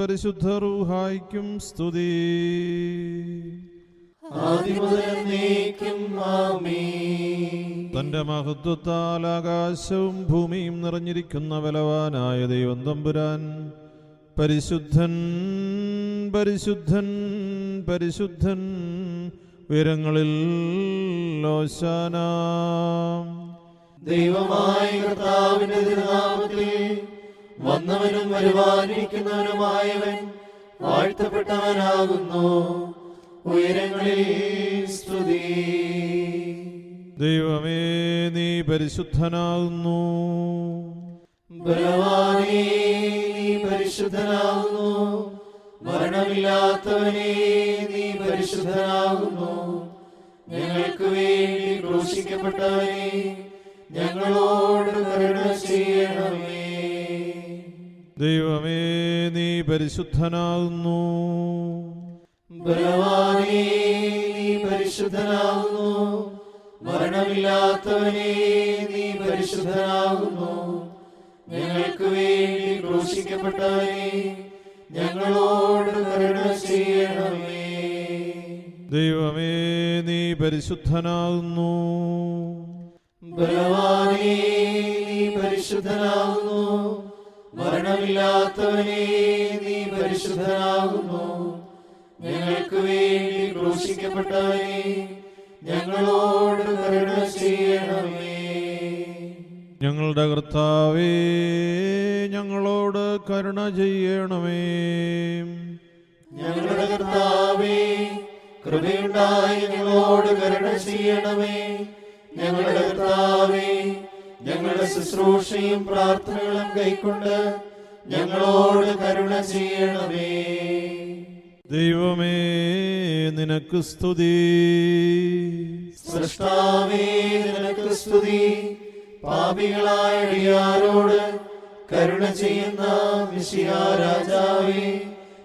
പരിശുദ്ധ റൂഹായിക്കും സ്തുതി. തന്റെ മഹത്വത്താൽ ആകാശവും ഭൂമിയും നിറഞ്ഞിരിക്കുന്ന ബലവാനായ ദൈവം തമ്പുരാൻ പരിശുദ്ധൻ പരിശുദ്ധൻ പരിശുദ്ധൻ, ഉയരങ്ങളിൽ ഹോശാന. ദൈവമായ കർത്താവിന്റെ തിരുനാമത്തിൽ വന്നവനും വരുവാനിരിക്കുന്നവനുമായവൻ വാഴ്ത്തപ്പെട്ടവനാകുന്നു. ഉയരങ്ങളിൽ സ്തുതി. ദൈവമേ, നീ പരിശുദ്ധനാകുന്നു. ബലവാനേ, നീ പരിശുദ്ധനാകുന്നു. മരണമില്ലാത്തവനേ, നീ പരിശുദ്ധനാകുന്നു. ഞങ്ങൾക്ക് വേണ്ടി ക്രൂശിക്കപ്പെട്ടവനേ, ഞങ്ങളോട് കരുണ ചെയ്യണമേ. ദൈവമേ, നീ പരിശുദ്ധനാകുന്നു. ബലവാനേ, നീ പരിശുദ്ധനാകുന്നു. മരണമില്ലാത്തവനേ, നീ പരിശുദ്ധനാകുന്നു. ഞങ്ങൾക്ക് വേണ്ടി ക്രൂശിക്കപ്പെട്ടവനേ, ഞങ്ങളോട് കരുണ ചെയ്യണമേ. ദൈവമേ, നീ പരിശുദ്ധനാകുന്നു. ബലവാനേ, നീ പരിശുദ്ധനാകുന്നു. മരണമില്ലാത്തവനേ, നീ പരിശുദ്ധനാകുന്നു. ഞങ്ങൾക്ക് വേണ്ടി ക്രൂശിക്കപ്പെട്ടവനേ, ഞങ്ങളോട് കരുണ ചെയ്യണമേ. ഞങ്ങളുടെ കർത്താവേ, ഞങ്ങളോട് കരുണ ചെയ്യണമേ. ഞങ്ങളുടെ കർത്താവേ, കൃപയുണ്ടായി ഞങ്ങളോട് കരുണ ചെയ്യണമേ. ഞങ്ങളുടെ കർത്താവേ, ഞങ്ങളുടെ ശുശ്രൂഷയും പ്രാർത്ഥനകളും കൈക്കൊണ്ട് ഞങ്ങളോട് കരുണ ചെയ്യണമേ. ദൈവമേ, നിനക്ക് സ്തുതി. സൃഷ്ടാവേ, നിനക്ക് സ്തുതി. പാപികളായ അടിയാരോട് കരുണ ചെയ്യുന്ന മിശിഹാ രാജാവേ,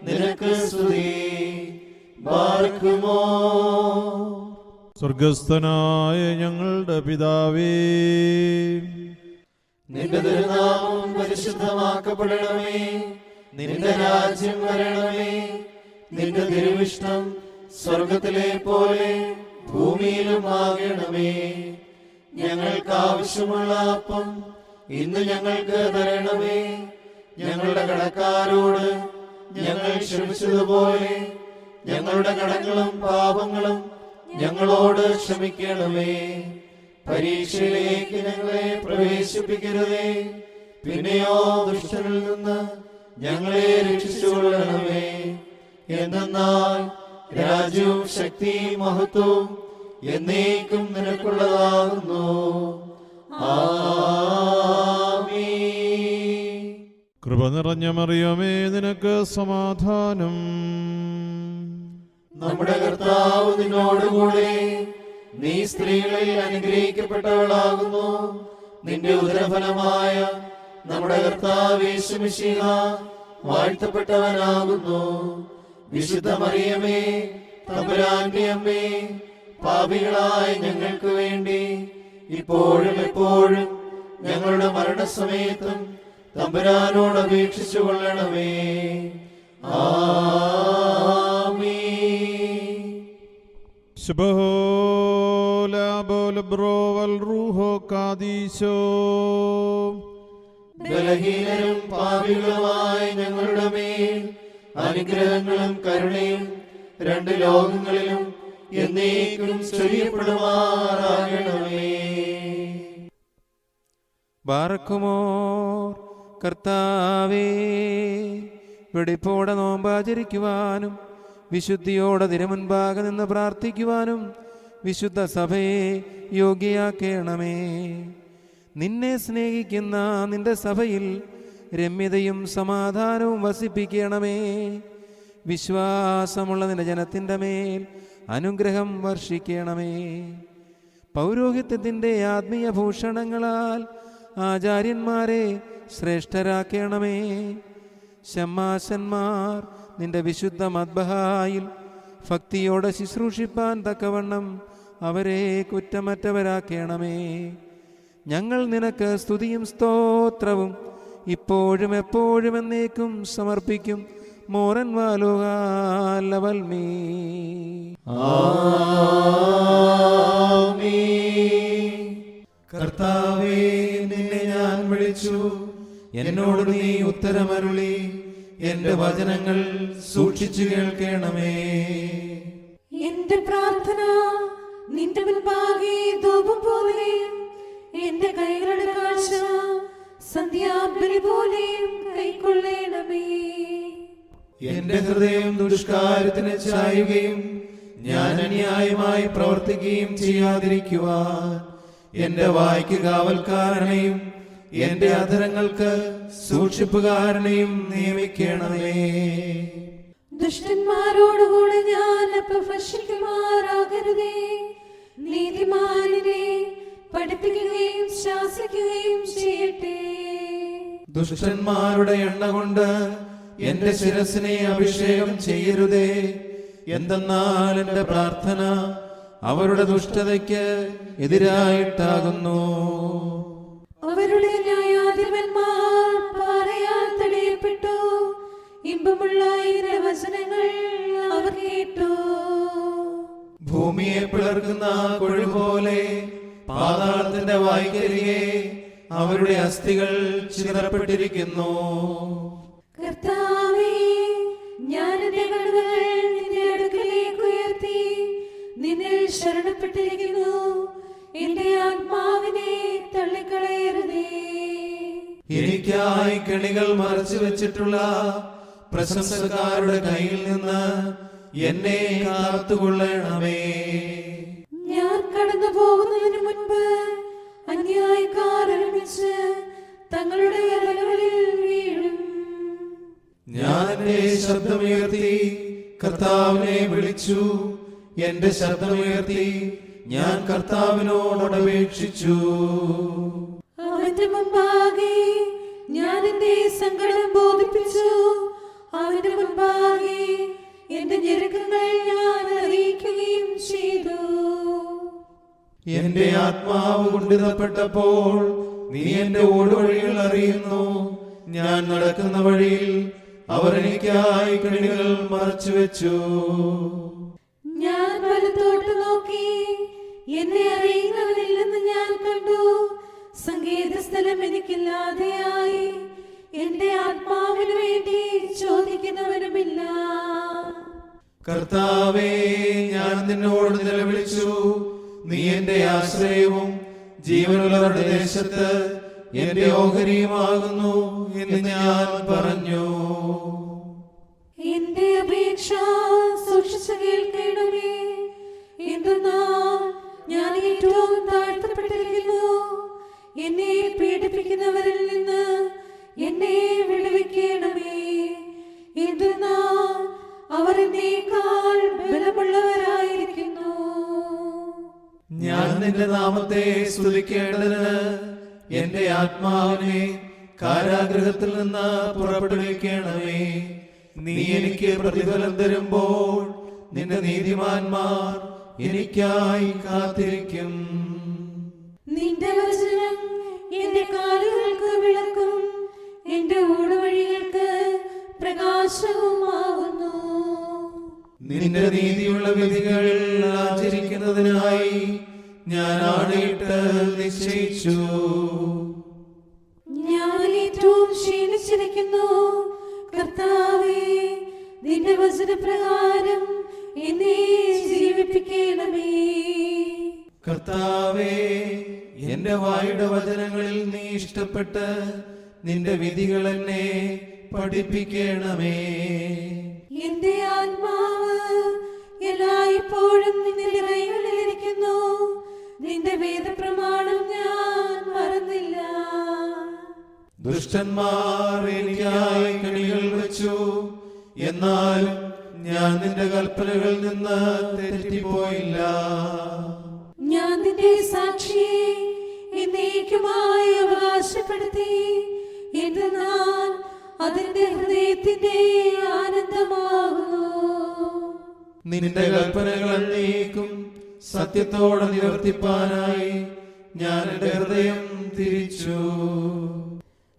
നിനക്ക് സ്തുതി. ബാർക്കുമോ. സ്വർഗസ്ഥനായ ഞങ്ങളുടെ പിതാവേ, നിന്റെ തിരുനാമം പരിശുദ്ധമാക്കപ്പെടണമേ. നിന്റെ രാജ്യം വരണമേ. നിന്റെ തിരുവിഷ്ടം സ്വർഗത്തിലെ പോലെ ഭൂമിയിലും ആകണമേ. ഞങ്ങൾക്ക് ആവശ്യമുള്ള അപ്പം ഇന്ന് ഞങ്ങൾക്ക് തരണമേ. ഞങ്ങളുടെ കടക്കാരോട് ഞങ്ങൾ ക്ഷമിച്ചതുപോലെ ഞങ്ങളുടെ കടങ്ങളും പാപങ്ങളും ഞങ്ങളോട് ക്ഷമിക്കണമേ. പരീക്ഷയിലേക്ക് ഞങ്ങളെ പ്രവേശിപ്പിക്കരുതേ, പിന്നെയോ ദുഷ്ടനിൽ നിന്ന് ഞങ്ങളെ രക്ഷിച്ചുകൊള്ളണമേ. എന്തെന്നാൽ രാജ്യവും ശക്തിയും മഹത്വവും എന്നേക്കും നിനക്കുള്ളതാകുന്നു. ആമീൻ. കൃപ നിറഞ്ഞ മറിയമേ, നിനക്ക് സമാധാനം. നമ്മുടെ കർത്താവ് നിന്നോടുകൂടെ, നീ സ്ത്രീകളിൽ അനുഗ്രഹിക്കപ്പെട്ടവളാകുന്നു. നിന്റെ ഉദരഫലമായ നമ്മുടെ കർത്താവ് യേശു മിശിഹ വാഴ്ത്തപ്പെട്ടവനാകുന്നു. വിശുദ്ധ മറിയമേ, തമ്പുരാന്റെ അമ്മേ, പാപികളായ ഞങ്ങൾക്ക് വേണ്ടി ഇപ്പോഴും എപ്പോഴും ഞങ്ങളുടെ മരണസമയത്തും തമ്പുരാനോട് അപേക്ഷിച്ചു കൊള്ളണമേ. ആമീൻ. ബലഹീനരും പാപികളുമായ ഞങ്ങളുടെ മേൽ അനുഗ്രഹങ്ങളും കരുണയും രണ്ട് ലോകങ്ങളിലും എന്നേക്കും ചൊരിയപ്പെടുമാറാകണമേ. ബാറക്കുമോർ. കർത്താവേ, വെടിപ്പോടെ നോമ്പാചരിക്കുവാനും വിശുദ്ധിയോടെ തിരുമുൻപാകെ നിന്ന് പ്രാർത്ഥിക്കുവാനും വിശുദ്ധ സഭയെ യോഗ്യയാക്കണമേ. നിന്നെ സ്നേഹിക്കുന്ന നിന്റെ സഭയിൽ രമ്യതയും സമാധാനവും വസിപ്പിക്കണമേ. വിശ്വാസമുള്ള നിന്റെ ജനത്തിൻ്റെ മേൽ അനുഗ്രഹം വർഷിക്കണമേ. പൗരോഹിത്യത്തിൻ്റെ ആത്മീയ ഭൂഷണങ്ങളാൽ ആചാര്യന്മാരെ ശ്രേഷ്ഠരാക്കണമേ. ശമ്മാശന്മാർ നിന്റെ വിശുദ്ധ മദ്ബഹായിൽ ഭക്തിയോടെ ശുശ്രൂഷിപ്പാൻ തക്കവണ്ണം അവരെ കുറ്റമറ്റവരാക്കണമേ. ഞങ്ങൾ നിനക്ക് സ്തുതിയും സ്തോത്രവും ഇപ്പോഴും എപ്പോഴും എന്നേക്കും സമർപ്പിക്കും. മോരൻ വാലുകാലവൽമീ. കർത്താവേ, നിന്നെ ഞാൻ വിളിച്ചു, എന്നോട് നീ ഉത്തരമരുളി. എന്റെ വചനങ്ങൾ സൂക്ഷിച്ചു കേൾക്കണമേ. എന്റെ പ്രാർത്ഥന നിന്റെ മുൻപാകെ ധൂപം പോലെയും എന്റെ കൈകളുടെ കാഴ്ച സന്ധ്യാബലി പോലെയും കൈക്കൊള്ളണമേ. എന്റെ ഹൃദയം ദുഷ്കാര്യത്തിന് ചായുകയും ഞാൻ അന്യായമായി പ്രവർത്തിക്കുകയും ചെയ്യാതിരിക്കുവാൻ എന്റെ വായ്ക്ക് കാവൽക്കാരനെയും എന്റെ അധരങ്ങൾക്ക് സൂക്ഷിപ്പുകാരനെയും നിയമിക്കണമേ. ദുഷ്ടന്മാരോടുകൂടെ ഞാൻ അപഭക്ഷിക്കുമാറാകരുതേ. നീതിമാനിനെ പഠിപ്പിക്കുകയും ശാസിക്കുകയും ചെയ്യട്ടെ. ദുഷ്ടന്മാരുടെ എണ്ണ കൊണ്ട് എന്റെ ശിരസിനെ അഭിഷേകം ചെയ്യരുതേ. എന്തെന്നാൽ എന്റെ പ്രാർത്ഥന അവരുടെ ദുഷ്ടതയ്ക്ക് എതിരായിട്ടാകുന്നു. അവരുടെ ന്യായാധിപന്മാർ പാറയാൽ തടയപ്പെട്ടു. ഇമ്പമുള്ള ഇതിന്റെ വചനങ്ങൾ അവർ കേട്ടു. ഭൂമിയെ പിളർക്കുന്ന കൊഴു പോലെ പാതാളത്തിന്റെ വായ്ക്കരികെ അവരുടെ അസ്ഥികൾ ചിതറപ്പെട്ടിരിക്കുന്നു. കർത്താവേ, ഞാൻ എന്റെ കണ്ണുകൾ നിന്റെ അടുക്കലേക്ക് ഉയർത്തി നിന്നിൽ ശരണപ്പെട്ടിരിക്കുന്നു. എന്റെ ആത്മാവിനെ തള്ളിക്കളയരുതേ. എനിക്കായി കെണികൾ മറച്ചു വെച്ചിട്ടുള്ള പ്രശംസക്കാരുടെ കയ്യിൽ നിന്ന് എന്നെ കാത്തുകൊള്ളണമേ. ഞാൻ കടന്നു പോകുന്നതിന് മുൻപ് അന്യായക്കാർ ഒരുമിച്ച് തങ്ങളുടെ വിരലുകളിൽ വീഴും. ഞാൻ എന്റെ ശബ്ദമുയർത്തി കർത്താവിനെ വിളിച്ചു. എന്റെ ശബ്ദമുയർത്തി ഞാൻ കർത്താവിനോട് അപേക്ഷിച്ചു. അവന്റെ മുമ്പാകെ ഞാൻ എന്റെ സങ്കടം ബോധിപ്പിച്ചു. അവന്റെ മുൻപാകെ എന്റെ ഞെരുക്കങ്ങൾ ഞാൻ അറിയിക്കുകയും ചെയ്തു. എന്റെ ആത്മാവ് കുണ്ഠിതപ്പെട്ടപ്പോൾ നീ എന്റെ ഓടുവഴികൾ അറിയുന്നു. ഞാൻ നടക്കുന്ന വഴിയിൽ അവർ എനിക്കായി കെണികൾ മറച്ചു വെച്ചു. ഞാൻ വലത്തോട്ട് നോക്കി, എന്നെ അറിയുന്നവനില്ലെന്ന് ഞാൻ കണ്ടു. സങ്കേത സ്ഥലം എനിക്കില്ലാതെയായി. എന്റെ ആത്മാവിന് വേണ്ടി ചോദിക്കുന്നവനുമില്ല. കർത്താവേ, ഞാൻ നിന്നോട് നിലവിളിച്ചു. നീ എന്റെ ആശ്രയവും ജീവനുള്ളവരുടെ ദേശത്ത് എന്റെ ഓഹരിയുമാകുന്നു എന്ന് ഞാൻ പറഞ്ഞു. എന്റെ അപേക്ഷ സൂക്ഷിച്ചു കേൾക്കണമേ. എന്തെന്നാൽ ഞാൻ ഏറ്റവും താഴ്ത്തപ്പെട്ടിരിക്കുന്നു. എന്നെ പീഡിപ്പിക്കുന്നവരിൽ നിന്ന് എന്നെ വിടുവിക്കണമേ. എന്തെന്നാൽ അവർ എന്നേക്കാൾ ബലമുള്ളവരായിരിക്കുന്നു. ഞാൻ നിന്റെ നാമത്തെ സ്തുതിക്കേണ്ടതിന് എന്റെ ആത്മാവിനെ കാരാഗൃഹത്തിൽ നിന്ന് പുറപ്പെടുവിക്കണമേ. നീ എനിക്ക് പ്രതിഫലം തരുമ്പോൾ നിന്റെ നീതിമാന്മാർ എനിക്കായി കാത്തിരിക്കും. നിന്റെ വചനം എന്റെ കാലുകൾക്ക് വിളക്കും എന്റെ ഊടുവഴികൾക്ക് പ്രകാശവുമാകുന്നു. നിന്റെ നീതിയുള്ള വിധികൾ ആചരിക്കുന്നതിനായി ഞാൻ ആണയിട്ട് നിശ്ചയിച്ചു. ഞാൻ ഏറ്റവും ക്ഷീണിച്ചിരിക്കുന്നു. കർത്താവേ, നിന്റെ വചനപ്രകാരം എന്നെ ജീവിപ്പിക്കണമേ. കർത്താവേ, എന്റെ വായുടെ വചനങ്ങളിൽ നീ ഇഷ്ടപ്പെട്ട് നിന്റെ വിധികൾ എന്നെ പഠിപ്പിക്കണമേ. എന്റെ ആത്മാവ് എല്ലായ്പ്പോഴും നിന്റെ കൈകളിലിരിക്കുന്നു. നിന്റെ വേദപ്രമാണം ഞാൻ മറന്നില്ല. ദുഷ്ടന്മാർ എനിക്കായി കെണികൾ വെച്ചു. എന്നാലും ഞാൻ നിന്റെ കൽപ്പനകളിൽ നിന്ന് തെറ്റിപ്പോയില്ല. ഞാൻ നിന്റെ സാക്ഷിയെ എന്നേക്കുമായി അവകാശപ്പെടുത്തി. എന്തെന്നാൽ അതിന്റെ ഹൃദയത്തിന്റെ ആനന്ദമാകുന്നു. നിന്റെ കൽപ്പനകൾ എന്നേക്കും സത്യത്തോടെ നിവർത്തിപ്പാനായി ഞാൻ എന്റെ ഹൃദയം തിരിച്ചു.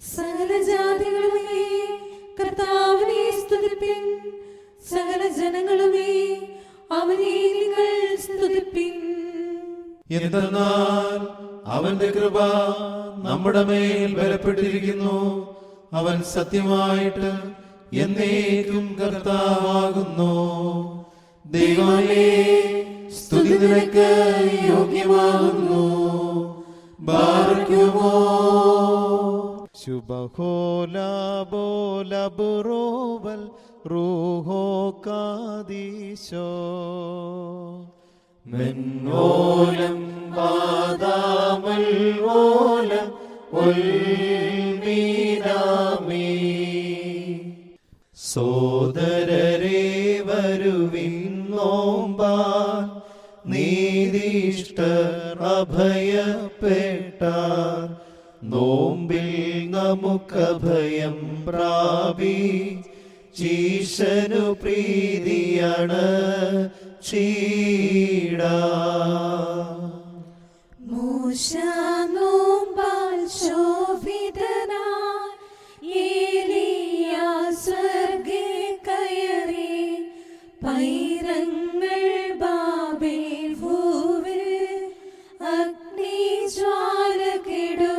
സകല ജാതികളുമേ കർത്താവിനെ സ്തുതിപ്പിൻ. സകല ജനങ്ങളുമേ അവനെ നിങ്ങൾ സ്തുതിപ്പിൻ. എന്തെന്നാൽ അവന്റെ കൃപ നമ്മുടെ മേൽ ബലപ്പെട്ടിരിക്കുന്നു. അവൻ സത്യമായിട്ട് എന്നേക്കും കർത്താവാകുന്നു. ദൈവമേ, സ്തുതി നിനക്ക് യോഗ്യമാകുന്നു. ബാരക്കുമോ ശുഭഹോലാബോലബുറോവൽ റൂഹോ കാദീശോ മെന്നോലം വാദാമൽ ഓലം ഒൽമീനാമേ. സോദരരേ വരുവിൻ നോമ്പാൻ, നീതിഷ്ഠർ അഭയപ്പെട്ടാർ. നോമ്പിൽ നമുക്കഭയം പ്രാപി ജീശനു പ്രീതിയാണ് ചീടാ. മൂശ നോമ്പാൽ ശോഭിതനായി ഏലിയാ സ്വർഗ്ഗേ കയറി. പൈരങ്ങൾ ബാബേൽ ഭൂവിൽ അഗ്നിജ്വാല കെടുത്തിയല്ലോ.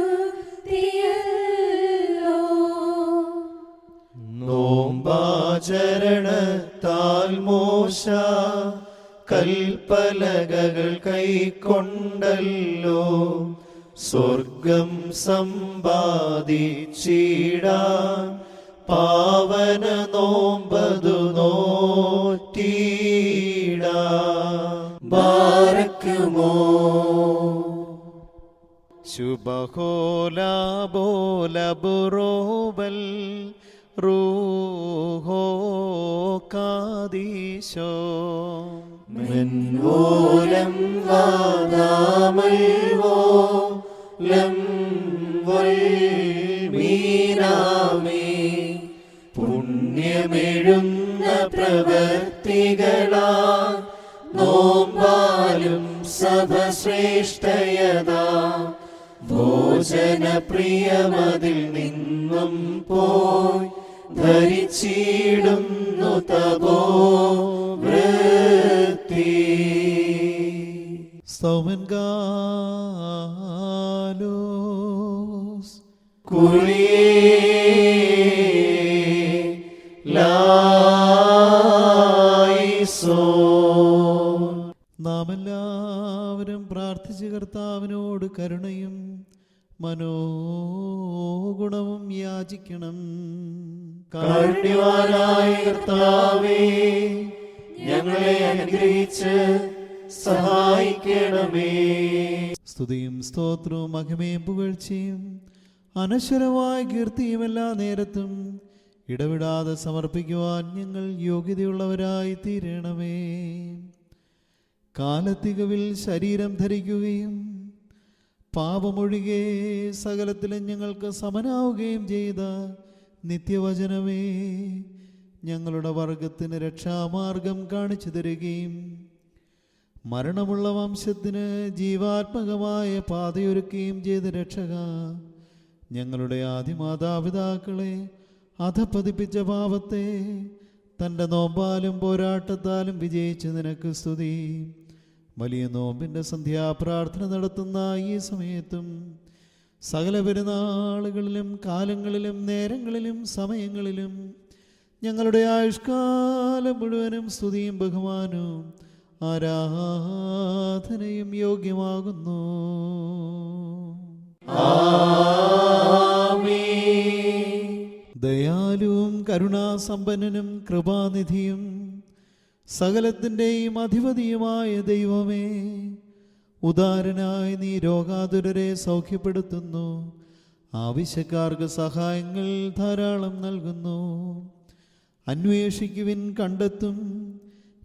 നോമ്പാചരണത്താൽ മോശ കൽപ്പലകകൾ കൈക്കൊണ്ടല്ലോ. സ്വർഗം സമ്പാദിച്ചിടാൻ പാവന നോമ്പതു നോറ്റീടാ. ബാരക്കുമോ ശുഭഹോലാബോലബുറോവൽ റൂഹോ കാദീശോ മെൻവോലം വാദാമൽവോലം വൽമീനാമേ. പുണ്യമെഴുന്ന പ്രവൃത്തികളാ നോമ്പാലും സഭശ്രേഷ്ഠയതാ. ഭോജനപ്രിയമതിൽ നിന്നും പോയി ധരിച്ചിടുന്നു തപോ വൃത്തി. സൗമൻഗാലോസ് കുരിയേലായിസോൻ. നാം എല്ലാവരും പ്രാർത്ഥിച്ച് കർത്താവിനോട് കരുണയും മനോഗുണവും യാചിക്കണം. കാരുണ്യവാനായ കർത്താവേ, ഞങ്ങളെ അനുഗ്രഹിച്ച് സഹായിക്കണമേ. സ്തുതിയും സ്തോത്രവും മഹിമയും പുകഴ്ചയും അനശ്വരമായ കീർത്തിയും എല്ലാ നേരത്തും ഇടവിടാതെ സമർപ്പിക്കുവാൻ ഞങ്ങൾ യോഗ്യതയുള്ളവരായി തീരണമേ. കാലത്തികവിൽ ശരീരം ധരിക്കുകയും പാപമൊഴികെ സകലത്തിലും ഞങ്ങൾക്ക് സമനാവുകയും ചെയ്ത നിത്യവചനമേ, ഞങ്ങളുടെ വർഗത്തിന് രക്ഷാമാർഗം കാണിച്ചു തരികയും മരണമുള്ള വംശത്തിന് ജീവാത്മകമായ പാതയൊരുക്കുകയും ചെയ്ത രക്ഷക, ഞങ്ങളുടെ ആദിമാതാപിതാക്കളെ അധപ്പതിപ്പിച്ച പാപത്തെ തൻ്റെ നോമ്പാലും പോരാട്ടത്താലും വിജയിച്ച് നിനക്ക് സ്തുതി. വലിയ നോമ്പിൻ്റെ സന്ധ്യാപ്രാർത്ഥന നടത്തുന്ന ഈ സമയത്തും സകല പെരുന്നാളുകളിലും കാലങ്ങളിലും നേരങ്ങളിലും സമയങ്ങളിലും ഞങ്ങളുടെ ആയുഷ്കാലം മുഴുവനും സ്തുതിയും ബഹുമാനവും ആരാധനയും യോഗ്യമാകുന്നു. ദയാലുവും കരുണാസമ്പന്നനും കൃപാനിധിയും സകലത്തിൻ്റെയും അധിപതിയുമായ ദൈവമേ, ഉദാരനായി നീ രോഗാതുരരെ സൗഖ്യപ്പെടുത്തുന്നു, ആവശ്യക്കാർക്ക് സഹായങ്ങൾ ധാരാളം നൽകുന്നു. അന്വേഷിക്കുവിൻ കണ്ടെത്തും,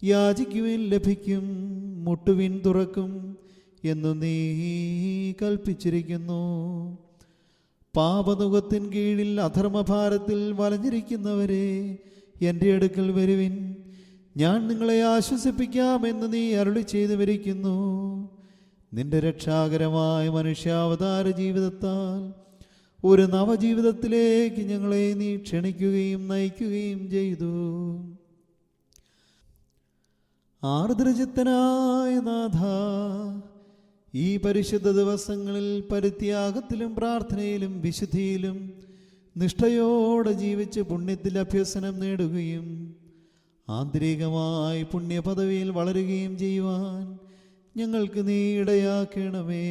യാചിക്കുവിൻ ലഭിക്കും, മുട്ടുവിൻ തുറക്കും എന്നു നീ കൽപ്പിച്ചിരിക്കുന്നു. പാപനുഖത്തിൻ കീഴിൽ അധർമ്മഭാരത്തിൽ വലഞ്ഞിരിക്കുന്നവരെ എൻ്റെ അടുക്കൽ വരുവിൻ, ഞാൻ നിങ്ങളെ ആശ്വസിപ്പിക്കാമെന്ന് നീ അരുളി ചെയ്തു വരിക്കുന്നു. നിന്റെ രക്ഷാകരമായ മനുഷ്യാവതാര ജീവിതത്താൽ ഒരു നവജീവിതത്തിലേക്ക് ഞങ്ങളെ നീ ക്ഷണിക്കുകയും നയിക്കുകയും ചെയ്തു. ആർദ്രചിത്തനായ നാഥ, ഈ പരിശുദ്ധ ദിവസങ്ങളിൽ പരിത്യാഗത്തിലും പ്രാർത്ഥനയിലും വിശുദ്ധിയിലും നിഷ്ഠയോടെ ജീവിച്ച് പുണ്യത്തിൽ അഭ്യസനം നേടുകയും ആന്തരികമായി പുണ്യപദവിയിൽ വളരുകയും ചെയ്യുവാൻ ഞങ്ങൾക്ക് നീ ഇടയാക്കണമേ.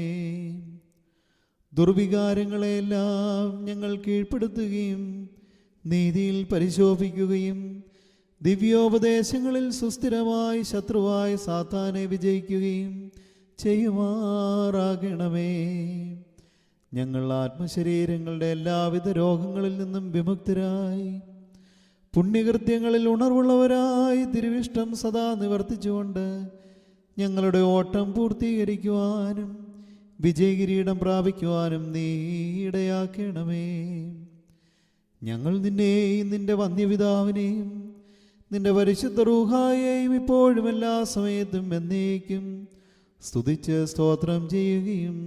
ദുർവികാരങ്ങളെല്ലാം ഞങ്ങൾ കീഴ്പ്പെടുത്തുകയും നീതിയിൽ പരിശോഭിക്കുകയും ദിവ്യോപദേശങ്ങളിൽ സുസ്ഥിരമായി ശത്രുവായ സാത്താനെ വിജയിക്കുകയും ചെയ്യുമാറാകണമേ. ഞങ്ങൾ ആത്മശരീരങ്ങളുടെ എല്ലാവിധ രോഗങ്ങളിൽ നിന്നും വിമുക്തരായി പുണ്യകൃത്യങ്ങളിൽ ഉണർവുള്ളവരായി തിരുവിഷ്ടം സദാ നിവർത്തിച്ചുകൊണ്ട് ഞങ്ങളുടെ ഓട്ടം പൂർത്തീകരിക്കുവാനും വിജയകിരീടം പ്രാപിക്കുവാനും നീ ഇടയാക്കണമേ. ഞങ്ങൾ നിന്നെയും നിന്റെ വന്യപിതാവിനെയും നിന്റെ പരിശുദ്ധ റൂഹായെയും ഇപ്പോഴും എല്ലാ സമയത്തും എന്നേക്കും സ്തുതിച്ച് സ്തോത്രം ചെയ്യുകയും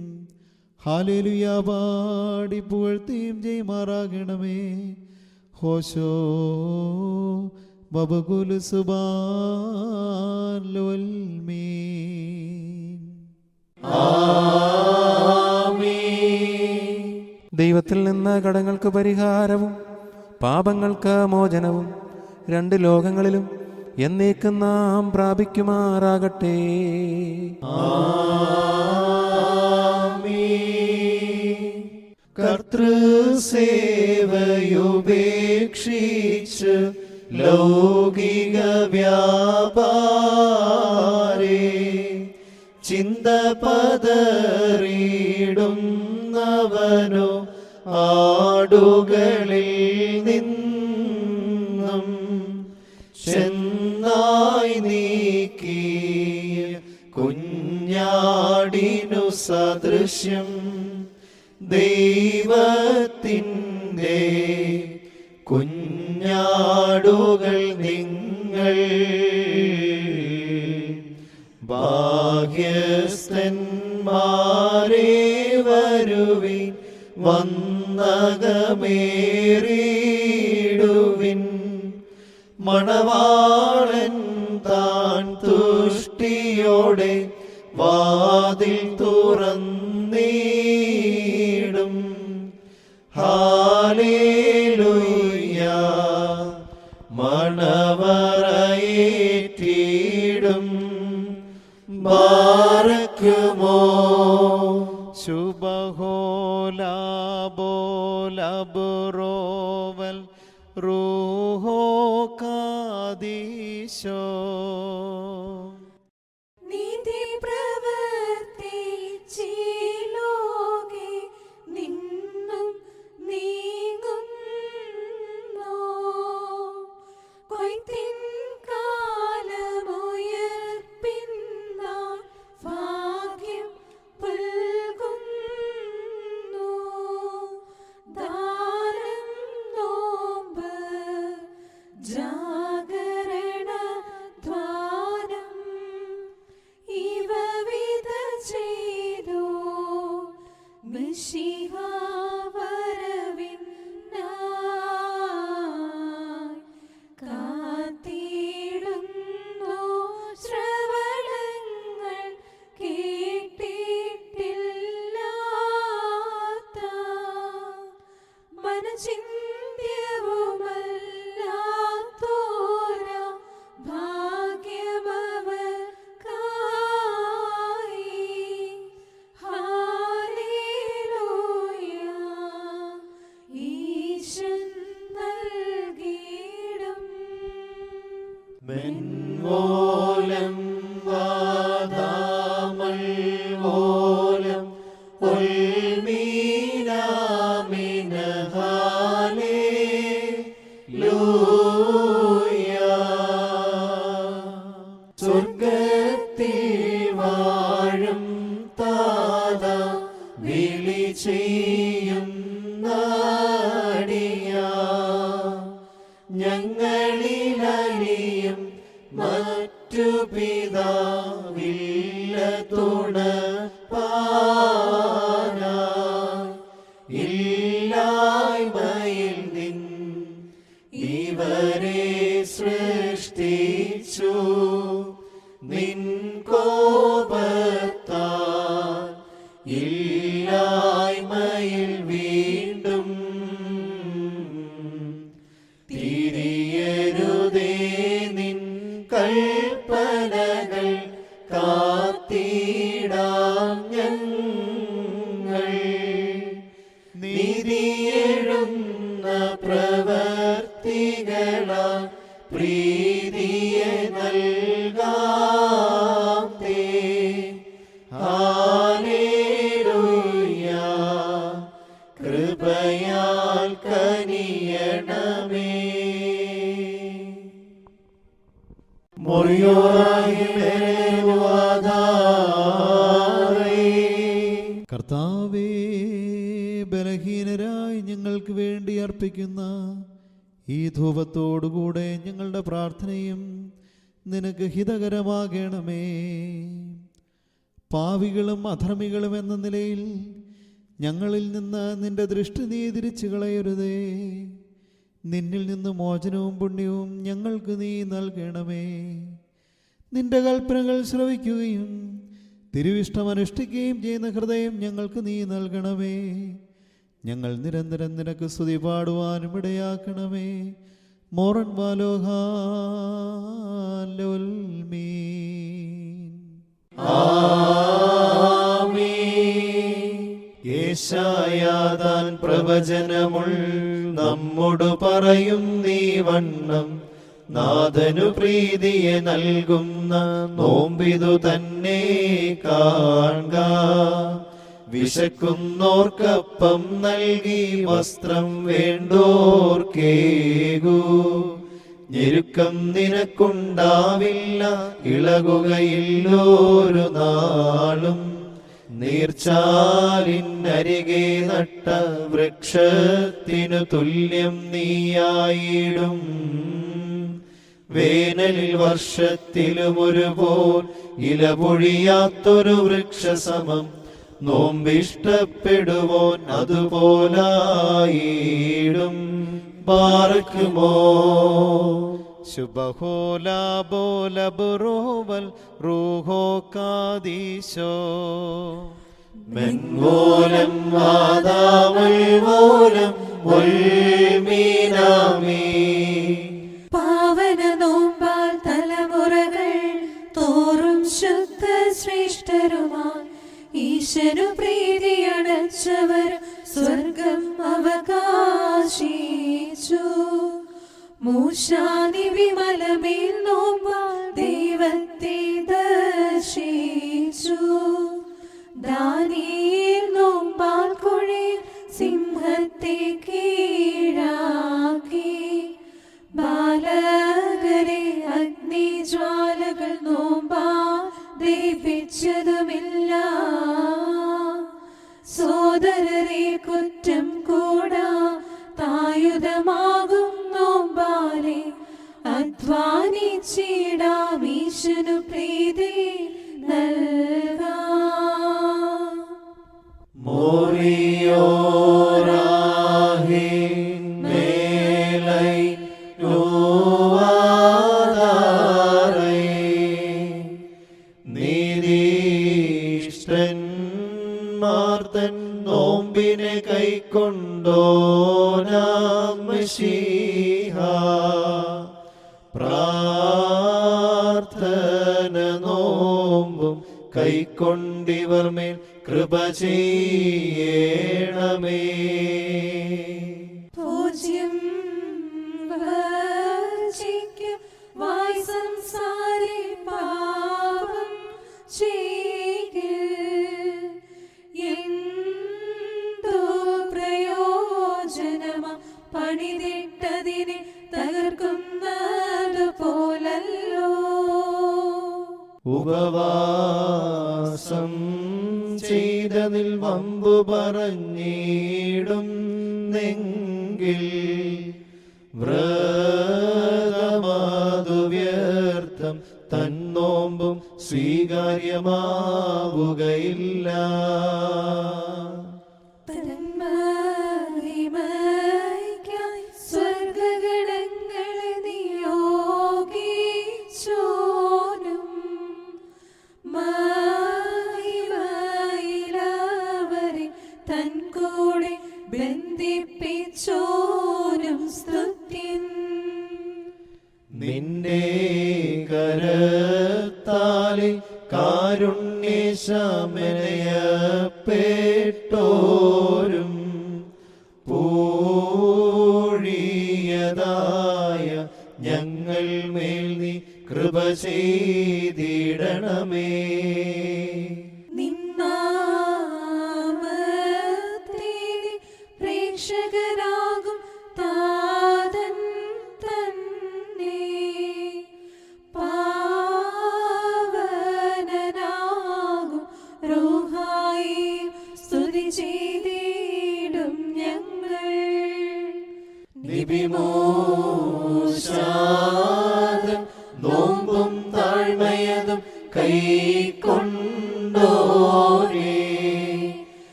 ഹല്ലേലൂയ പാടി പുകഴ്ത്തുകയും ചെയ്യുമാറാകണമേ. ഹോശോ ബബകുൽ സുബാൻ ലോൽമീൻ. ദൈവത്തിൽ നിന്ന് കടങ്ങൾക്ക് പരിഹാരവും പാപങ്ങൾക്ക് മോചനവും രണ്ട് ലോകങ്ങളിലും എന്നേക്കും നാം പ്രാപിക്കുമാറാകട്ടെ. കർത്തൃസേവയുപേക്ഷിച്ച് ലൗകിക വ്യാപാരേ ചിന്ത പതറിയിടുന്നവനോ ആടുകളിൽ നിന്നും ചെന്നായി നീക്കിയ കുഞ്ഞാടിനു സദൃശ്യം ദൈവത്തിൻ്റെ കുഞ്ഞാടുകൾ നിങ്ങൾ. ഭാഗ്യസ്ഥന്മാരേ വരുവിൻ, വന്നകമേറിടുവിൻ. മണവാളൻ താൻ തുഷ്ടിയോടെ വാതിൽ തുറന്നിടും. ഹല്ലേലൂയ, മണവറയേറ്റിടും. ബാരക്കുമോ ശുഭഹോലാബോലബുറോവൽ റൂഹോ കാദീശോ. നീതി പ്രവർത്തിച്ചീ ലോകെ നിന്നും നീങ്ങുന്നു. കൊയ്ത്തിൻ കാലമുയർപ്പിന്നാൾ ഭാഗ്യം പുൽകുന്നു. ദാനം, നോമ്പ്, ജാഗരണ, ധ്വാനം ഇവ വിധ ചെയ്തു മിശിഹ വരവിനായി കാത്തിടുന്നു. ശ്രവണങ്ങൾ കേട്ടിട്ടില്ലാത്ത മനചിന്ത്യവുമല്ലാത്തോര ഭാഗ്യമവർക്കായി. ഹല്ലേലൂയ, ഈശൻ നൽകിയിടും. മെൻവോലം വാദാമൽ വോലം ഉൽമീനാമിന ഹല്ലേലൂയ. സ്വർഗത്തിൽ വാഴും താത വിളി ചെയ്യും നാടിയാ. ഞങ്ങളിലലിയും മറ്റു പിതാവില്ല തുണ പാനായി. ഇല്ലാ നിൻ കോപത്താൽ ഇല്ലായ്മയിൽ വീണ്ടും തിരിയരുതേ നിൻ കൽപ്പനകൾ കാത്തിടാം ഞങ്ങൾ. നീതിയെഴുന്ന പ്രവർത്തികളാൽ പ്രീതിയെ നൽകാം തേ. ഹല്ലേലൂയ. കൃപയാൽ കനിയണമേ. മൊറിയോറായി കർത്താവേ, ബലഹീനരായി ഞങ്ങൾക്ക് വേണ്ടി അർപ്പിക്കുന്ന ഈ ധൂപത്തോടുകൂടെ ഞങ്ങളുടെ പ്രാർത്ഥനയും നിനക്ക് ഹിതകരമാകണമേ. പാവികളും അധർമ്മികളും എന്ന നിലയിൽ ഞങ്ങളിൽ നിന്ന് നിന്റെ ദൃഷ്ടി നീ തിരിച്ചു കളയരുതേ. നിന്നിൽ നിന്ന് മോചനവും പുണ്യവും ഞങ്ങൾക്ക് നീ നൽകണമേ. നിന്റെ കൽപ്പനകൾ ശ്രവിക്കുകയും തിരുവിഷ്ടം അനുഷ്ഠിക്കുകയും ചെയ്യുന്ന ഹൃദയം ഞങ്ങൾക്ക് നീ നൽകണമേ. ഞങ്ങൾ നിരന്തരം നിനക്ക് സ്തുതി പാടുവാനും ഇടയാക്കണമേ. മോറൻ വാലോഹാലോൽമീൻ. യേശായാതാൻ പ്രവചനമുൾ നമ്മോട് പറയും നീ വണ്ണം, നാഥനു പ്രീതിയെ നൽകുന്ന നോമ്പിതു തന്നെ കാൺക. വിശക്കുന്നോർക്കപ്പം നൽകി വസ്ത്രം വേണ്ടോർക്കേകൂ. ഞെരുക്കം നിനക്കുണ്ടാവില്ല, ഇളകുകയില്ലോരു നാളും. നീർച്ചാലിനരികെ നട്ട വൃക്ഷത്തിനു തുല്യം നീയായിടും. വേനലിൽ വർഷത്തിലും ഒരുപോൽ ഇല പൊഴിയാത്തൊരു വൃക്ഷസമം. നോമ്പിഷ്ടപ്പെടുവോൻ അതുപോലായിടും. ബാറക്കുമോ ശുഭഹോലാബോലബുറോവൽ റൂഹോ കാദീശോ. മെൻമൂലം വാദാമുൽമൂലം ഉൽമീനാമീ. പാവന നോമ്പാൽ തലമുറകൾ തോറും ശുദ്ധ ശ്രേഷ്ഠരുമായി ഈശനു പ്രീതിയടച്ചവർ സ്വർഗം അവകാശിച്ചു. മൂശാനി വിമലമേൽ നോമ്പാൽ ദൈവത്തെ ദർശിച്ചു. ദാനിയേൽ നോമ്പാൽ കുഴിയിൽ സിംഹത്തെ കീഴാക്കി. ബാലകരെ അഗ്നിജ്വാലകൾ നോമ്പാൽ ദഹിപ്പിച്ചതുമില്ല. സോദരരെ കുറ്റം കൂടാ തായുധമാകും നോമ്പാലെ അധ്വാനിച്ചിടാം ഈശനു പ്രീതി നൽകാം. മോറിയോരാഹി മേലൈ നോവാദാരൈ. നീതിഷ്ഠന്മാർ തൻ നോമ്പിനെ കൈക്കൊണ്ടോനാം മശീഹ. പ്രാർത്ഥന നോമ്പും കൈക്കൊണ്ടിവർ മേൽ കൃപ ചെയ്യണമേ. പൂജ്യം വർജിക്കും വായ് സംസാരി പാപം ചെയ്കിൽ. എന്തോ പ്രയോജനമാ പണിതിട്ടതിനെ തകർക്കുന്നത് പോലല്ലോ. ഉപവാസം ചെയ്തതിൽ വമ്പു പറഞ്ഞിടും നെങ്കിൽ വ്രതമാതു വ്യർത്ഥം. തന്നോമ്പും സ്വീകാര്യമാവുകയില്ല. തന്മഹിമയ്ക്കായി സ്വർഗ്ഗഗണങ്ങളെ നിയോഗിച്ചോനും കരത്താലെ കാരുണ്യശമനയപ്പെട്ടോരും പൂഴിയതായ ഞങ്ങൾ മേൽ നീ കൃപ ചെയ്തിടണമേ. നിന്നാമത്തേനെ പ്രേക്ഷകരാകും താതൻ തന്നെ പാവനനാകും റൂഹായി സ്തുതി ചെയ്തിടും ഞങ്ങൾ. നിബിമോശാദൻ നോമ്പും താഴ്മയതും കൈക്കൊണ്ടോരേ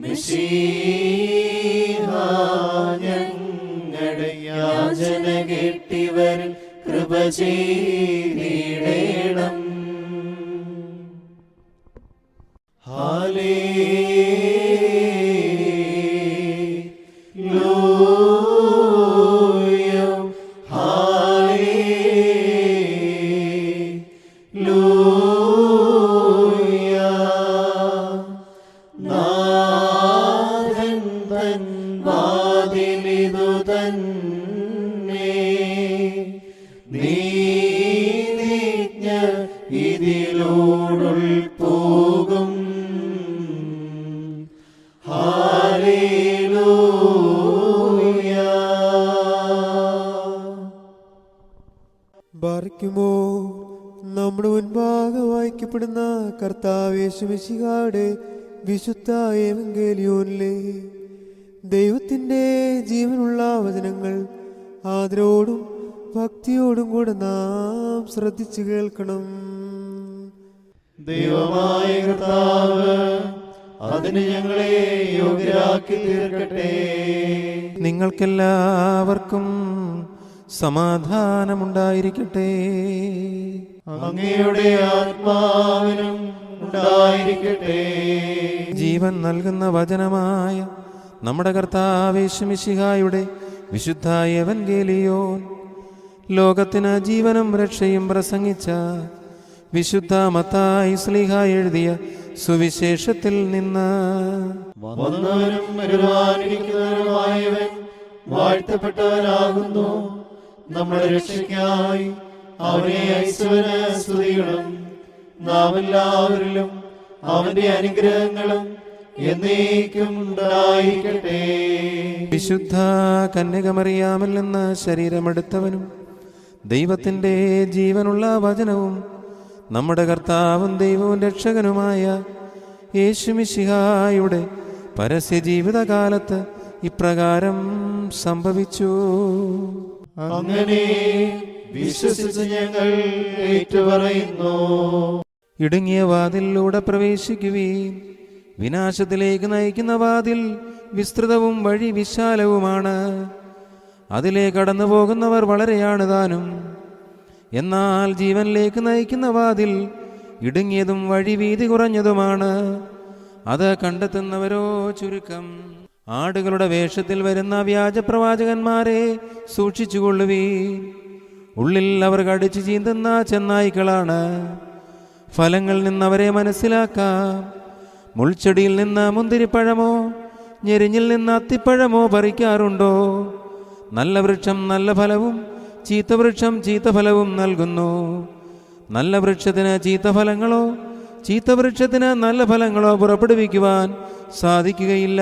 മിശിഹ ഞങ്ങളുടെ യാചന കേട്ടിവരിൽ കൃപ ചെയ്തിടേണം. നാഥൻ തൻ വാതിലിതു തന്നെ നീതിജ്ഞ ഇതിലൂടുൾ പോകും. ബാറിക്കുമോ നമ്മുടെ മുൻപാകെ വായിക്കപ്പെടുന്ന കർത്താവേശുമിശിഹായുടെ വിശുദ്ധ ഏവങ്കേലിയോനിലെ ദൈവത്തിൻ്റെ ജീവനുള്ള വചനങ്ങൾ ആദരവോടും ഭക്തിയോടും കൂടെ നാം ശ്രദ്ധിച്ചു കേൾക്കണം. ദൈവമായ കർത്താവ് അതിന് ഞങ്ങളെ യോഗ്യരാക്കി തീർക്കട്ടെ. നിങ്ങൾക്കെല്ലാവർക്കും സമാധാനമുണ്ടായിരിക്കട്ടെ. അങ്ങയുടെ ആത്മാവിനും ഉണ്ടായിരിക്കട്ടെ. ജീവൻ നൽകുന്ന വചനമായ നമ്മുടെ കർത്താവേശുമിശിഹായുടെ വിശുദ്ധ എവൻഗേലിയോൻ ലോകത്തിന് ജീവനും രക്ഷയും പ്രസംഗിച്ച വിശുദ്ധ മത്തായി ശ്ലീഹ എഴുതിയ സുവിശേഷത്തിൽ നിന്ന്. വന്നവനും വരുവാനിരിക്കുന്നവനുമായവൻ വാഴ്ത്തപ്പെട്ടവനാകുന്നു. നമ്മുടെ രക്ഷയ്ക്കായി അവനെ അയച്ചവന് സ്തുതികളും. നാം എല്ലാവരിലും അവന്റെ അനുഗ്രഹങ്ങളും എന്നേക്കും ഉണ്ടായിരിക്കട്ടെ. വിശുദ്ധ കന്യകമറിയാമിൽ നിന്ന് ശരീരമെടുത്തവനും ദൈവത്തിൻ്റെ ജീവനുള്ള വചനവും നമ്മുടെ കർത്താവും ദൈവവും രക്ഷകനുമായ യേശുമിശിഹായുടെ പരസ്യ ജീവിതകാലത്ത് ഇപ്രകാരം സംഭവിച്ചു. അങ്ങനെ വിശ്വസിച്ച് ഞങ്ങൾ ഏറ്റുപറയുന്നു. ഇടുങ്ങിയ വാതിലിലൂടെ പ്രവേശിക്കുവീൻ. വിനാശത്തിലേക്ക് നയിക്കുന്ന വാതിൽ വിസ്തൃതവും വഴി വിശാലവുമാണ്. അതിലെ കടന്നു പോകുന്നവർ വളരെയാണ് താനും. എന്നാൽ ജീവനിലേക്ക് നയിക്കുന്ന വാതിൽ ഇടുങ്ങിയതും വഴി വീതി കുറഞ്ഞതുമാണ്. അത് കണ്ടെത്തുന്നവരോ ചുരുക്കം. ആടുകളുടെ വേഷത്തിൽ വരുന്ന വ്യാജപ്രവാചകന്മാരെ സൂക്ഷിച്ചുകൊള്ളുവീൻ. ഉള്ളിൽ അവർ കടിച്ചു ചീന്തുന്ന ചെന്നായ്ക്കളാണ്. ഫലങ്ങളിൽ നിന്നവരെ മനസ്സിലാക്കാം. മുൾച്ചെടിയിൽ നിന്ന് മുന്തിരിപ്പഴമോ ഞെരിഞ്ഞിൽ നിന്ന് അത്തിപ്പഴമോ പറിക്കാറുണ്ടോ? നല്ല വൃക്ഷം നല്ല ഫലവും ചീത്ത വൃക്ഷം ചീത്ത ഫലവും നൽകുന്നു. നല്ല വൃക്ഷത്തിന് ചീത്ത ഫലങ്ങളോ ചീത്ത വൃക്ഷത്തിന് നല്ല ഫലങ്ങളോ പുറപ്പെടുവിക്കുവാൻ സാധിക്കുകയില്ല.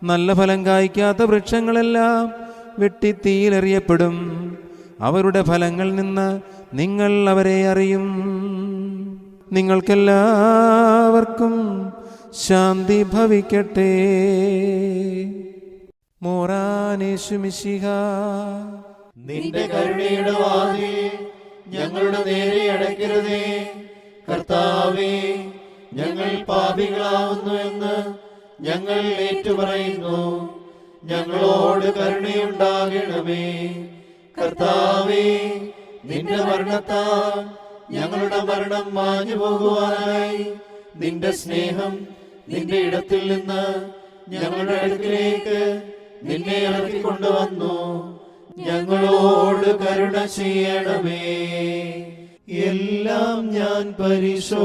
നല്ല ഫലം കായ്ക്കാത്ത വൃക്ഷങ്ങളെല്ലാം വെട്ടി തീയിലെറിയപ്പെടും. അവരുടെ ഫലങ്ങളിൽ നിന്ന് നിങ്ങൾ അവരെ അറിയും. നിങ്ങൾക്കെല്ലാവർക്കും ശാന്തി ഭവിക്കട്ടെ. മോറാനേശുമിശിഹ നിന്റെ കരുണയുടെ വാതിൽ ഞങ്ങളുടെ നേരെ അടയ്ക്കരുതേ. കർത്താവേ, ഞങ്ങൾ പാപികളാവുന്നു എന്ന് ഞങ്ങൾ ഏറ്റുപറയുന്നു. ഞങ്ങളോട് കരുണയുണ്ടാകണമേ. കർത്താവേ, നിന്റെ മരണത്താൽ ഞങ്ങളുടെ മരണം മാഞ്ഞു പോകുവാനായി നിന്റെ സ്നേഹം നിന്റെ ഇടത്തിൽ നിന്ന് ഞങ്ങളുടെ അടുക്കിലേക്ക് നിന്നെ ഇറക്കിക്കൊണ്ടുവന്നു. ഞങ്ങളോട് കരുണ ചെയ്യണമേ. എല്ലാം ഞാൻ പരിശോധിച്ചേ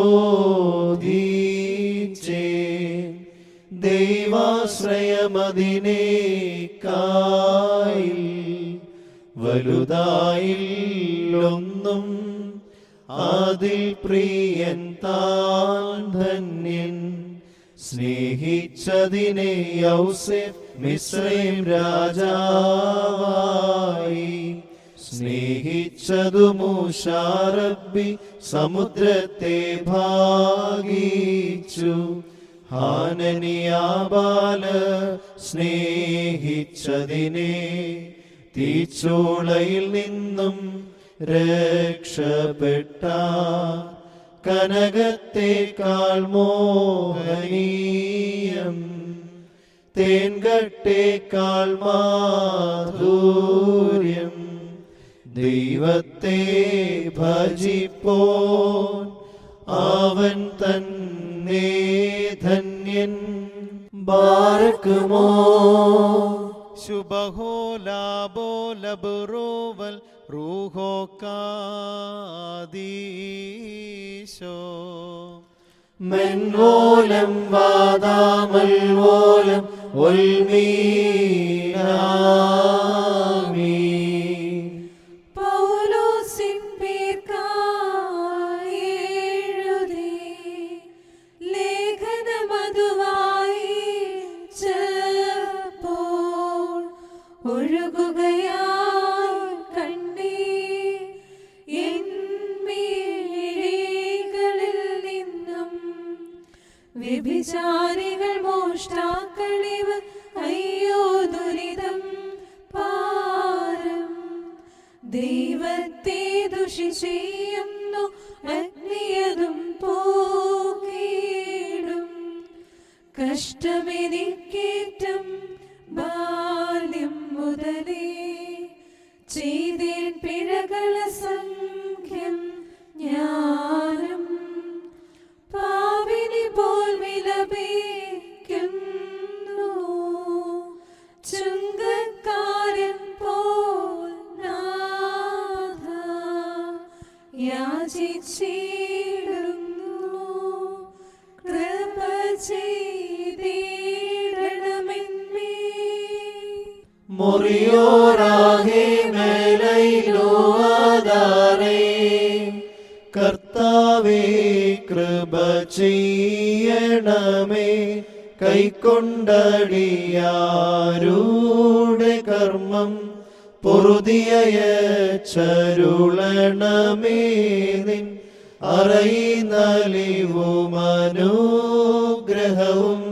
ദൈവാശ്രയമതിനേക്കായി വലുതായില്ലൊന്നും അതിൽ പ്രിയൻ താൻ ധന്യൻ സ്നേഹിച്ചതിനെ യൗസേഫ് മിസ്രൈം രാജാവായി സ്നേഹിച്ചതു മൂശാറബ്ബി സമുദ്രത്തെ ഭാഗിച്ചു ഹാനനിയാബാല സ്നേഹിച്ചതിനെ തീച്ചൂളയിൽ നിന്നും രക്ഷപ്പെട്ട കനകത്തേക്കാൾ മോഹനീയം തേൻകട്ടേക്കാൾ മാധുര്യം ദൈവത്തെ ഭജിപ്പോൻ അവൻ തന്നെ ധന്യൻ. ബാരക്കുമോ ശുഭഹോലാബോലബുറോവൽ റൂഹോ കാദീശോ മെൻവോലം വാദാമൽവോലം ഒൽമീനാമീ പൗലോസിൻ പേർക്കായി എഴുതി ലേഖനമതുവായി ചപ്പോൾ ഒഴുകുകയായി കണ്ണീർ എൻ മിഴികളിൽ നിന്നും. വ്യഭിചാരികൾ മോഷ്ടാക്കളിവർ അയ്യോ ദുരിതം പാരം. ദൈവത്തെ ദുഷിച്ചെയ്യുന്നു അഗ്നിയതും പോകീടും. കഷ്ടമെനിക്കേറ്റം ബാല്യം മുതലേ ചെയ്തേൻ പിഴകള സംഖ്യം ജ്ഞാനം. പാവിനെ പോൽ വിലപിക്കുന്നു ചുങ്കക്കാരൻ പോൽ നാഥ യാചിച്ചിടുന്നു. കൃപ ചെയ്തിടണമെന്മേൽ. മുറിയോറാഹേ മേലൈലോ ആധാരേ കർത്താവേ കൃപ ചെയ്യണമേ. കൈക്കൊണ്ടടിയാരുടെ കർമ്മം പൊറുതിയച്ചരുളണമേ. നിൻ അറയിനലിവും അനുഗ്രഹവും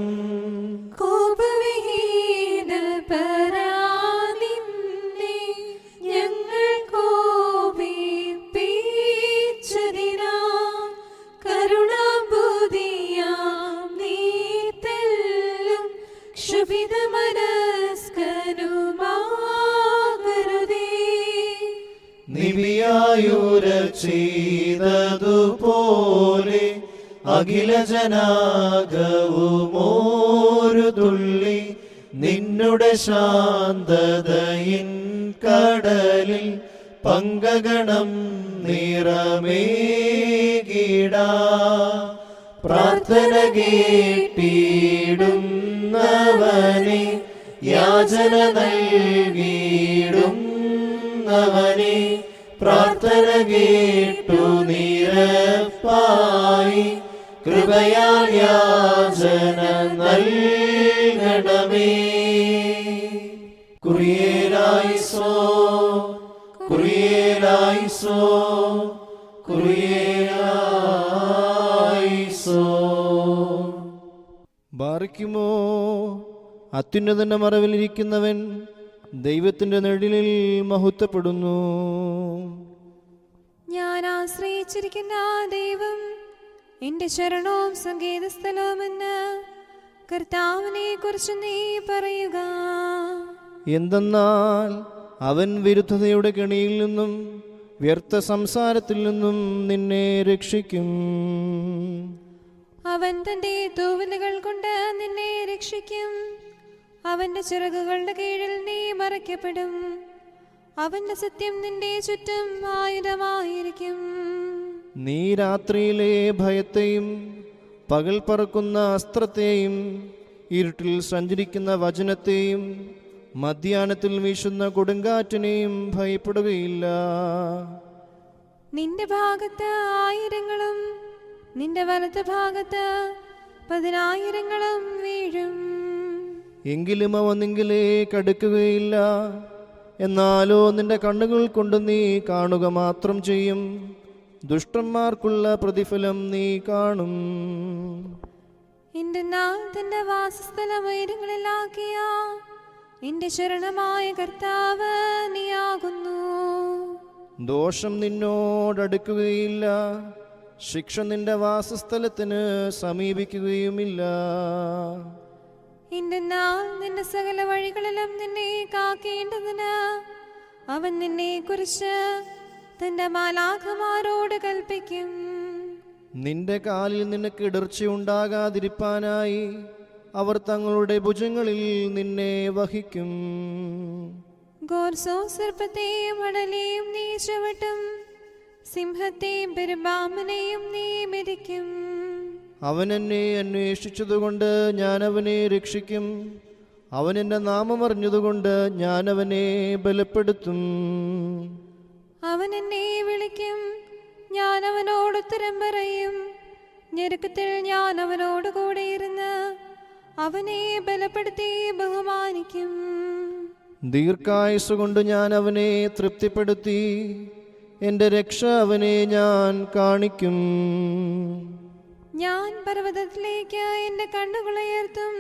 കോപവിഹീനപരാനിന്നെ ഞങ്ങൾ കോപിപ്പിച്ചതിനാൽ കരുണാബുദ്ധിയാം നീ തെല്ലും ക്ഷുഭിതമനസ്കനുമാകരുതേ. നിവിയായുര ചെയ്തതുപോലെ അഖില ജനാഗവുമോരു തുള്ളി നിന്നുടെ ശാന്തതയിൻ കടലിൽ പങ്കഗണം നിറമേകിടാ. പ്രാർത്ഥന കേട്ടിടുന്നവനെ യാചന നൽകിയിടുന്നവനെ പ്രാർത്ഥന കേട്ടു നിരപ്പായി കൃപയാൽ യാചന നൽകണമേ. കുറിയേലായിസോ കുറിയേലായിസോ കുറിയേലായിസോ. ബാറിക്കുമോ അത്യുന്നതന്റെ മറവിലിരിക്കുന്നവൻ ദൈവത്തിന്റെ നിഴലിൽ മഹത്വപ്പെടുന്നു. ഞാൻ ആശ്രയിച്ചിരിക്കുന്ന ദൈവം എന്റെ ശരണവും സങ്കേതസ്ഥലവുമെന്ന് കർത്താവിനെ കുറിച്ച് നീ പറയുക. എന്തെന്നാൽ അവൻ വിരുദ്ധതയുടെ കെണിയിൽ നിന്നും വ്യർത്ഥ സംസാരത്തിൽ നിന്നും നിന്നെ രക്ഷിക്കും. അവൻ തന്റെ തൂവലുകൾ കൊണ്ട് നിന്നെ രക്ഷിക്കും. അവന്റെ ചിറകുകളുടെ കീഴിൽ നീ മറയ്ക്കപ്പെടും. അവന്റെ സത്യം നിന്റെ ചുറ്റും ആയുധമായിരിക്കും. നീ രാത്രിയിലെ ഭയത്തെയും പകൽ പറക്കുന്ന അസ്ത്രത്തെയും ഇരുട്ടിൽ സഞ്ചരിക്കുന്ന വചനത്തെയും മധ്യാഹ്നത്തിൽ വീശുന്ന കൊടുങ്കാറ്റിനെയും ഭയപ്പെടുകയില്ല. നിന്റെ ഭാഗത്ത് 1000-ങ്ങളും നിന്റെ വലത്ത് ഭാഗത്ത് 10,000-ങ്ങളും വീഴും. എങ്കിലും അവ നിങ്കിലേക്ക് അടുക്കുകയില്ല. എന്നാലോ നിന്റെ കണ്ണുകൾ കൊണ്ട് നീ കാണുക മാത്രം ചെയ്യും. ദുഷ്ടന്മാർക്കുള്ള പ്രതിഫലം നീ കാണും. എന്റെ നാൾ തന്റെ വാസസ്ഥലം ഉയരങ്ങളിലാക്കിയ എന്റെ ശരണമായ കർത്താവ് നീയാകുന്നു. ദോഷം നിന്നോടടുക്കുകയില്ല. ശിക്ഷ നിന്റെ വാസസ്ഥലത്തിന് സമീപിക്കുകയുമില്ല. എന്റെ നാൾ നിന്റെ സകല വഴികളിലും നിന്നെ കാക്കേണ്ടതിന് അവൻ നിന്നെ കുറിച്ച് തന്റെ മാലാഖമാരോട് കൽപ്പിക്കും. നിന്റെ കാലിൽ നിനക്ക് ഇടർച്ചയുണ്ടാകാതിരിപ്പാനായി അവർ തങ്ങളുടെ ഭുജങ്ങളിൽ നിന്നെ വഹിക്കും. ഗോർസോ സർപ്പത്തെയും അടലെയും നീ ചവിട്ടും. സിംഹത്തെയും പെരുമ്പാമ്പിനെയും നീ മെതിക്കും. അവൻ എന്നെ അന്വേഷിച്ചതുകൊണ്ട് ഞാൻ അവനെ രക്ഷിക്കും. അവൻ എൻ്റെ നാമം അറിഞ്ഞതുകൊണ്ട് ഞാൻ അവനെ ബലപ്പെടുത്തും. അവൻ എന്നെ വിളിക്കും, ഞാൻ അവനോട് ഉത്തരം പറയും. ഞെരുക്കത്തിൽ ഞാൻ അവനോട് കൂടെ ഇരുന്ന് അവനെ ബലപ്പെടുത്തി ബഹുമാനിക്കും. ദീർഘായുസ്സുകൊണ്ട് ഞാൻ അവനെ തൃപ്തിപ്പെടുത്തി. എൻ്റെ രക്ഷ അവനെ ഞാൻ കാണിക്കും. ഞാൻ പർവ്വതത്തിലേക്ക് എൻ്റെ കണ്ണുകളുയർത്തും.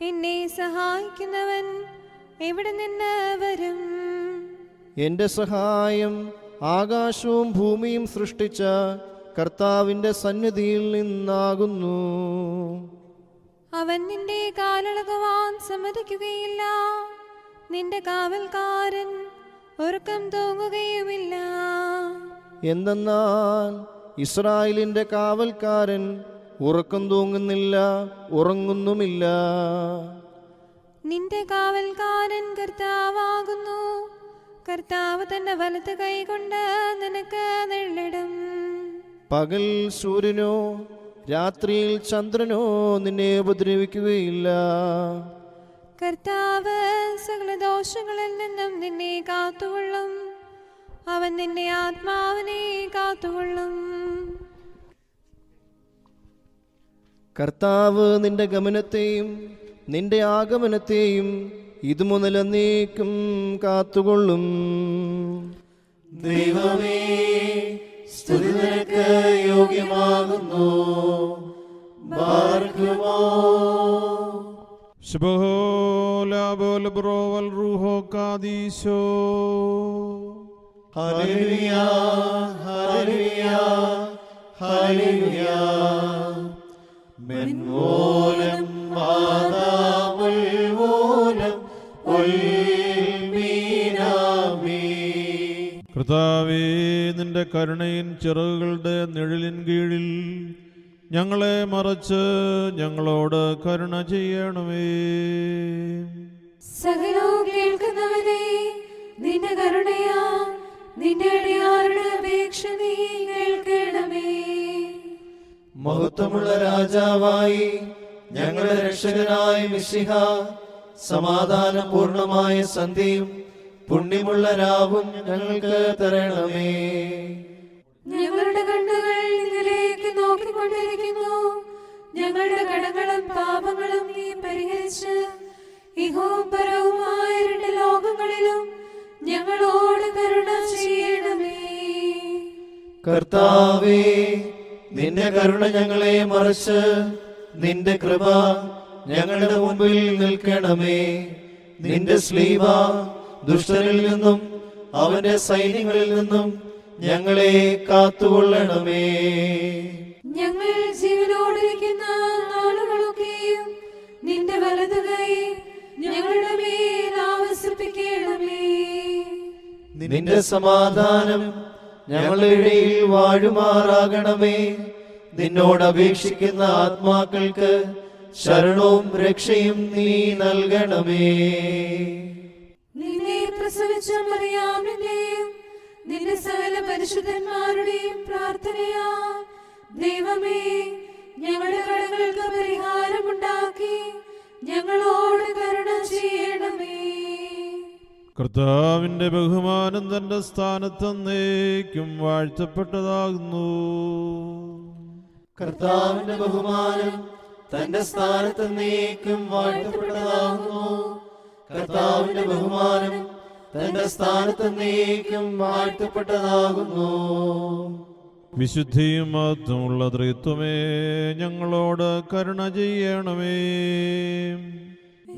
എന്നെ സഹായിക്കുന്നവൻ എവിടെ നിന്ന് വരും? എൻ്റെ സഹായം ആകാശവും ഭൂമിയും സൃഷ്ടിച്ച കർത്താവിൻ്റെ സന്നിധിയിൽ നിന്നാകുന്നു. അവൻ നിന്റെ കാലളകുവാൻ സമ്മതിക്കുകയില്ല. നിന്റെ കാവൽക്കാരൻ ഉറക്കം തൂങ്ങുകയുമില്ല. എന്തെന്നാൽ ഇസ്രായേലിൻ്റെ കാവൽക്കാരൻ ഉറക്കം തൂങ്ങുന്നില്ല, ഉറങ്ങുന്നുമില്ല. നിന്റെ കാവൽക്കാരൻ കർത്താവാകുന്നു. കർത്താവ് തന്റെ വലത്ത് കൈകൊണ്ട് നിനക്ക് നിഴലിടും. പകൽ സൂര്യനോ രാത്രിയിൽ ചന്ദ്രനോ നിന്നെ ഉപദ്രവിക്കുകയില്ല. കർത്താവ് സകല ദോഷങ്ങളിൽ നിന്നും നിന്നെ കാത്തുകൊള്ളും. അവൻ നിന്റെ ആത്മാവിനെ കാത്തുകൊള്ളും. കർത്താവ് നിന്റെ ഗമനത്തെയും നിന്റെ ആഗമനത്തെയും ഇതുമുതൽ എന്നേക്കും കാത്തുകൊള്ളും. ദൈവമേ, സ്തുതി നിനക്ക് യോഗ്യമാകുന്നു. ബാർക്കുമോ ശുഭോലാബോൽ ബ്രോവൽ റൂഹോ കാദീശോ. ഹല്ലേലൂയ, ഹല്ലേലൂയ, ഹല്ലേലൂയ. മെൻവോലം വാദാമുൽവോലം ഉൽമീനാമി. കർത്താവേ, നിന്റെ കരുണയിൻ ചിറകുകളുടെ നിഴലിൻ കീഴിൽ ഞങ്ങളെ മറച്ച് ഞങ്ങളോട് കരുണ ചെയ്യണമേ. സകലവും കേൾക്കുന്നവനെ, നിന്റെ കരുണയാ നിന്റെ അടിയാരുടെ അപേക്ഷ നീ കേൾക്കണമേ. മഹത്വമുള്ള രാജാവായി ഞങ്ങളുടെ രക്ഷകനായ മിശിഹ, സമാധാനപൂർണമായ സന്ധ്യയും പുണ്യമുള്ള രാവും ഞങ്ങൾക്ക് തരണമേ. ഞങ്ങളുടെ കണ്ണുകൾ നിന്നിലേക്ക് നോക്കിക്കൊണ്ടിരിക്കുന്നു. ഞങ്ങളുടെ കടങ്ങളും പാപങ്ങളും നീ പരിഹരിച്ച് ഇഹവും പരവുമായ രണ്ട് ലോകങ്ങളിലും ഞങ്ങളോട് കരുണ ചെയ്യണമേ. കർത്താവേ, നിന്റെ കരുണ ഞങ്ങളെ മറച്ച് നിന്റെ കൃപ ഞങ്ങളുടെ മുമ്പിൽ നിൽക്കണമേ. നിന്റെ സ്ലീവ ദുഷ്ടനിൽ നിന്നും അവന്റെ സൈന്യങ്ങളിൽ നിന്നും ഞങ്ങളെ കാത്തുകൊള്ളണമേ. ഞങ്ങൾ ജീവനോടിരിക്കുന്ന നാളുകളൊക്കെയും നിന്റെ വലതു കൈ ഞങ്ങളുടെ മേൽ ആവസിപ്പിക്കണമേ. നിന്റെ സമാധാനം ഞങ്ങളുടെ ഇടയിൽ വാഴുമാറാകണമേ. നിന്നോട് അപേക്ഷിക്കുന്ന ആത്മാക്കൾക്ക് ശരണവും രക്ഷയും നീ നൽകണമേ. നിന്നെ പ്രസവിച്ച മറിയാമിന്റെയും നിന്റെ സകല പരിശുദ്ധന്മാരുടെയും പ്രാർത്ഥനയാ ദൈവമേ ഞങ്ങളുടെ കടങ്ങൾക്ക് പരിഹാരമുണ്ടാക്കി ഞങ്ങളോട് കരുണ ചെയ്യണമേ. കർത്താവിന്റെ ബഹുമാനം തന്റെ സ്ഥാനത്തന്നേക്കും വാഴ്ത്തപ്പെട്ടതാകുന്നു. കർത്താവിന്റെ ബഹുമാനം തന്റെ സ്ഥാനത്ത് നീക്കും വാഴ്ത്തപ്പെട്ടതാകുന്നു. കർത്താവിന്റെ ബഹുമാനം തന്റെ സ്ഥാനത്ത് നീക്കും വാഴ്ത്തപ്പെട്ടതാകുന്നു. വിശുദ്ധിയും മഹത്വമുള്ള ത്രിത്വമേ ഞങ്ങളോട് കരുണ ചെയ്യണമേ.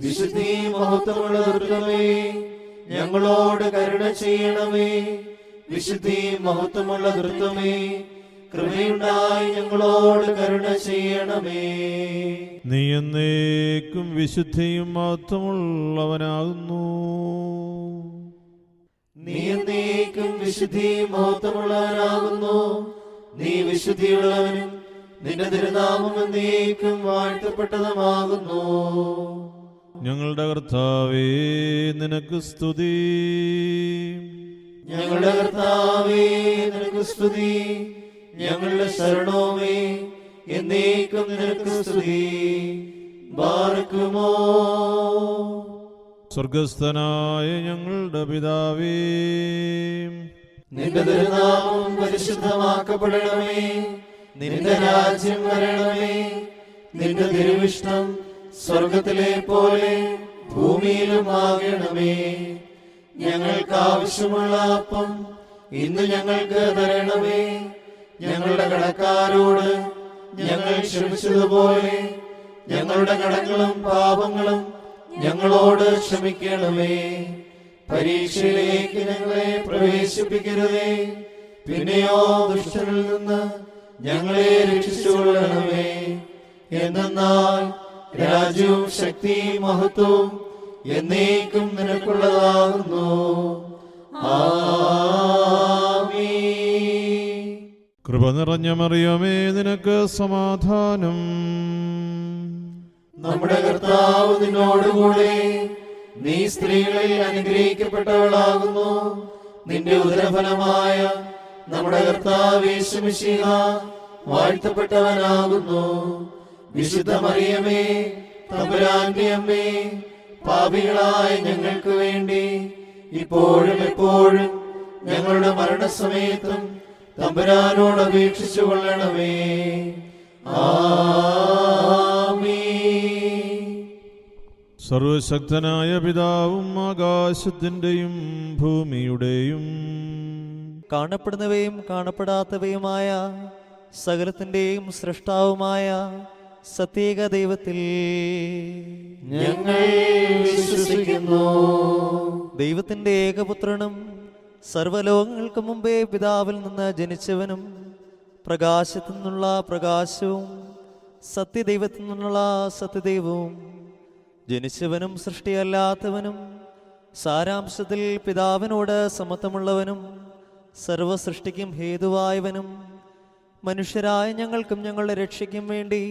വിശുദ്ധി മഹത്വമുള്ള ദുർഗമേ ഞങ്ങളോട് കരുണ ചെയ്യണമേ. വിശുദ്ധി മഹത്വമുള്ള ദുർഗമേ കൃപയുണ്ടായി ഞങ്ങളോട് കരുണ ചെയ്യണമേ. നീ എന്നേക്കും വിശുദ്ധിയും മഹത്വമുള്ളവനാകുന്നു. നീ എന്നേക്കും വിശുദ്ധി മഹത്വമുള്ളവനാകുന്നു. നീ വിശുദ്ധിയുള്ളവനും നിന്റെ തിരുനാമം എന്നേക്കും വാഴ്ത്തപ്പെട്ടതുമാകുന്നു. ഞങ്ങളുടെ കർത്താവേ നിനക്ക് സ്തുതി. ഞങ്ങളുടെ കർത്താവേ നിനക്ക് സ്തുതി. ഞങ്ങളുടെ ശരണമേ എന്നേക്കും നിനക്ക് സ്തുതി. ബാറക്കുമോ. സ്വർഗസ്ഥനായ ഞങ്ങളുടെ പിതാവേ, നിന്റെ തിരുനാമം പരിശുദ്ധമാക്കപ്പെടണമേ. നിന്റെ രാജ്യം വരണമേ. നിന്റെ തിരുവിഷ്ടം സ്വർഗത്തിലെ പോലെ ഭൂമിയിലും ആകണമേ. ഞങ്ങൾക്ക് ആവശ്യമുള്ള അപ്പം ഇന്ന് ഞങ്ങൾക്ക് തരണമേ. ഞങ്ങളുടെ കടക്കാരോട് ഞങ്ങൾ ക്ഷമിച്ചതുപോലെ ഞങ്ങളുടെ കടങ്ങളും പാപങ്ങളും ഞങ്ങളോട് ക്ഷമിക്കണമേ. പരീക്ഷയിലേക്ക് ഞങ്ങളെ പ്രവേശിപ്പിക്കരുതേ, പിന്നെയോ ദുഷ്ടനിൽ നിന്ന് ഞങ്ങളെ രക്ഷിച്ചുകൊള്ളണമേ. എന്തെന്നാൽ രാജ്യവും ശക്തിയും മഹത്വവും എന്നേക്കും നിനക്കുള്ളതാകുന്നു. ആമീൻ. കൃപ നിറഞ്ഞ മറിയമേ നിനക്ക് സമാധാനം. നമ്മുടെ കർത്താവ് നിന്നോടുകൂടെ, നീ സ്ത്രീകളിൽ അനുഗ്രഹിക്കപ്പെട്ടവളാകുന്നു. നിന്റെ ഉദരഫലമായ നമ്മുടെ കർത്താവ് യേശു മിശിഹ വാഴ്ത്തപ്പെട്ടവനാകുന്നു. വിശുദ്ധ മറിയമേ തമ്പുരാന്റെ അമ്മേ, പാപികളായ ഞങ്ങൾക്ക് വേണ്ടി ഇപ്പോഴും എപ്പോഴും ഞങ്ങളുടെ മരണസമയത്തും തമ്പുരാനോട് അപേക്ഷിച്ചു കൊള്ളണമേ. ആമീൻ. സർവശക്തനായ പിതാവും ആകാശത്തിന്റെയും ഭൂമിയുടെയും കാണപ്പെടുന്നവയും കാണപ്പെടാത്തവയുമായ സകലത്തിന്റെയും സൃഷ്ടാവുമായ സത്യേക ദൈവത്തിൽ ഞങ്ങൾ വിശ്വസിക്കുന്നു. ദൈവത്തിന്റെ ഏകപുത്രനും സർവലോകങ്ങൾക്ക് മുമ്പേ പിതാവിൽ നിന്ന് ജനിച്ചവനും പ്രകാശത്തിൽ നിന്നുള്ള പ്രകാശവും സത്യദൈവത്തിൽ നിന്നുള്ള സത്യദൈവവും ജനിച്ചവനും സൃഷ്ടിയല്ലാത്തവനും സാരാംശത്തിൽ പിതാവിനോട് സമത്വമുള്ളവനും സർവസൃഷ്ടിക്കും ഹേതുവായവനും മനുഷ്യരായ ഞങ്ങൾക്കും ഞങ്ങളുടെ രക്ഷയ്ക്കും വേണ്ടി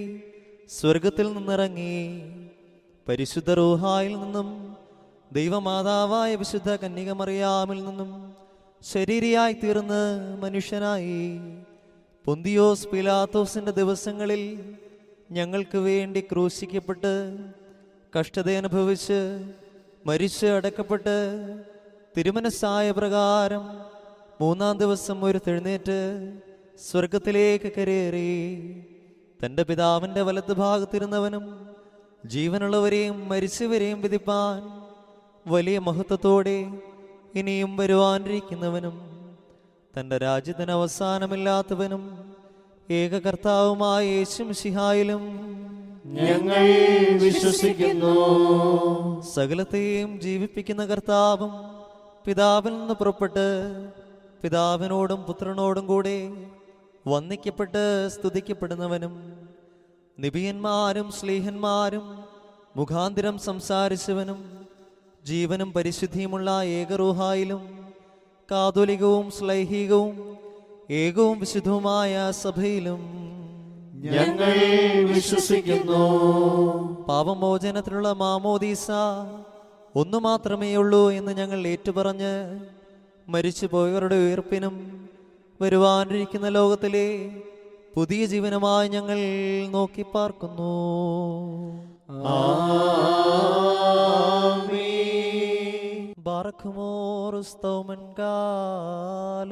സ്വർഗത്തിൽ നിന്നിറങ്ങി പരിശുദ്ധ റൂഹായിൽ നിന്നും ദൈവമാതാവായ വിശുദ്ധ കന്യകമറിയാമിൽ നിന്നും ശരീരിയായി തീർന്ന് മനുഷ്യനായി പൊന്തിയോസ് പിലാത്തോസിന്റെ ദിവസങ്ങളിൽ ഞങ്ങൾക്ക് വേണ്ടി ക്രൂശിക്കപ്പെട്ട് കഷ്ടതയനുഭവിച്ച് മരിച്ച് അടക്കപ്പെട്ട് തിരുമനസ്സായ പ്രകാരം മൂന്നാം ദിവസം ഉയർത്തെഴുന്നേറ്റ് സ്വർഗത്തിലേക്ക് കരേറി തൻ്റെ പിതാവിൻ്റെ വലത്ത് ഭാഗത്തിരുന്നവനും ജീവനുള്ളവരെയും മരിച്ചവരെയും വിധിപ്പാൻ വലിയ മഹത്വത്തോടെ ഇനിയും വരുവാനിരിക്കുന്നവനും തൻ്റെ രാജ്യത്തിന് അവസാനമില്ലാത്തവനും ഏക കർത്താവുമായ യേശു മിശിഹായിലും ഞങ്ങൾ വിശ്വസിക്കുന്നു. സകലത്തെയും ജീവിപ്പിക്കുന്ന കർത്താവും പിതാവിൽ നിന്ന് പുറപ്പെട്ട് പിതാവിനോടും പുത്രനോടും കൂടെ വന്ദിക്കപ്പെട്ട് സ്തുതിക്കപ്പെടുന്നവനും നിബിയന്മാരും ശ്ലീഹന്മാരും മുഖാന്തിരം സംസാരിച്ചവനും ജീവനും പരിശുദ്ധിയുമുള്ള ഏകറൂഹായിലും കാതോലികവും ശ്ലൈഹികവും ഏകവും വിശുദ്ധവുമായ സഭയിലും ഞങ്ങൾ വിശ്വസിക്കുന്നു. പാപമോചനത്തിനുള്ള മാമോദീസ ഒന്നു മാത്രമേ ഉള്ളൂ എന്ന് ഞങ്ങൾ ഏറ്റുപറഞ്ഞ് മരിച്ചുപോയവരുടെ ഉയർപ്പിനും വരുവാനിരിക്കുന്ന ലോകത്തിലെ പുതിയ ജീവനുമായി ഞങ്ങൾ നോക്കി പാർക്കുന്നു. ബാറക്കുമോർ സ്തോമൻ കാലോസ്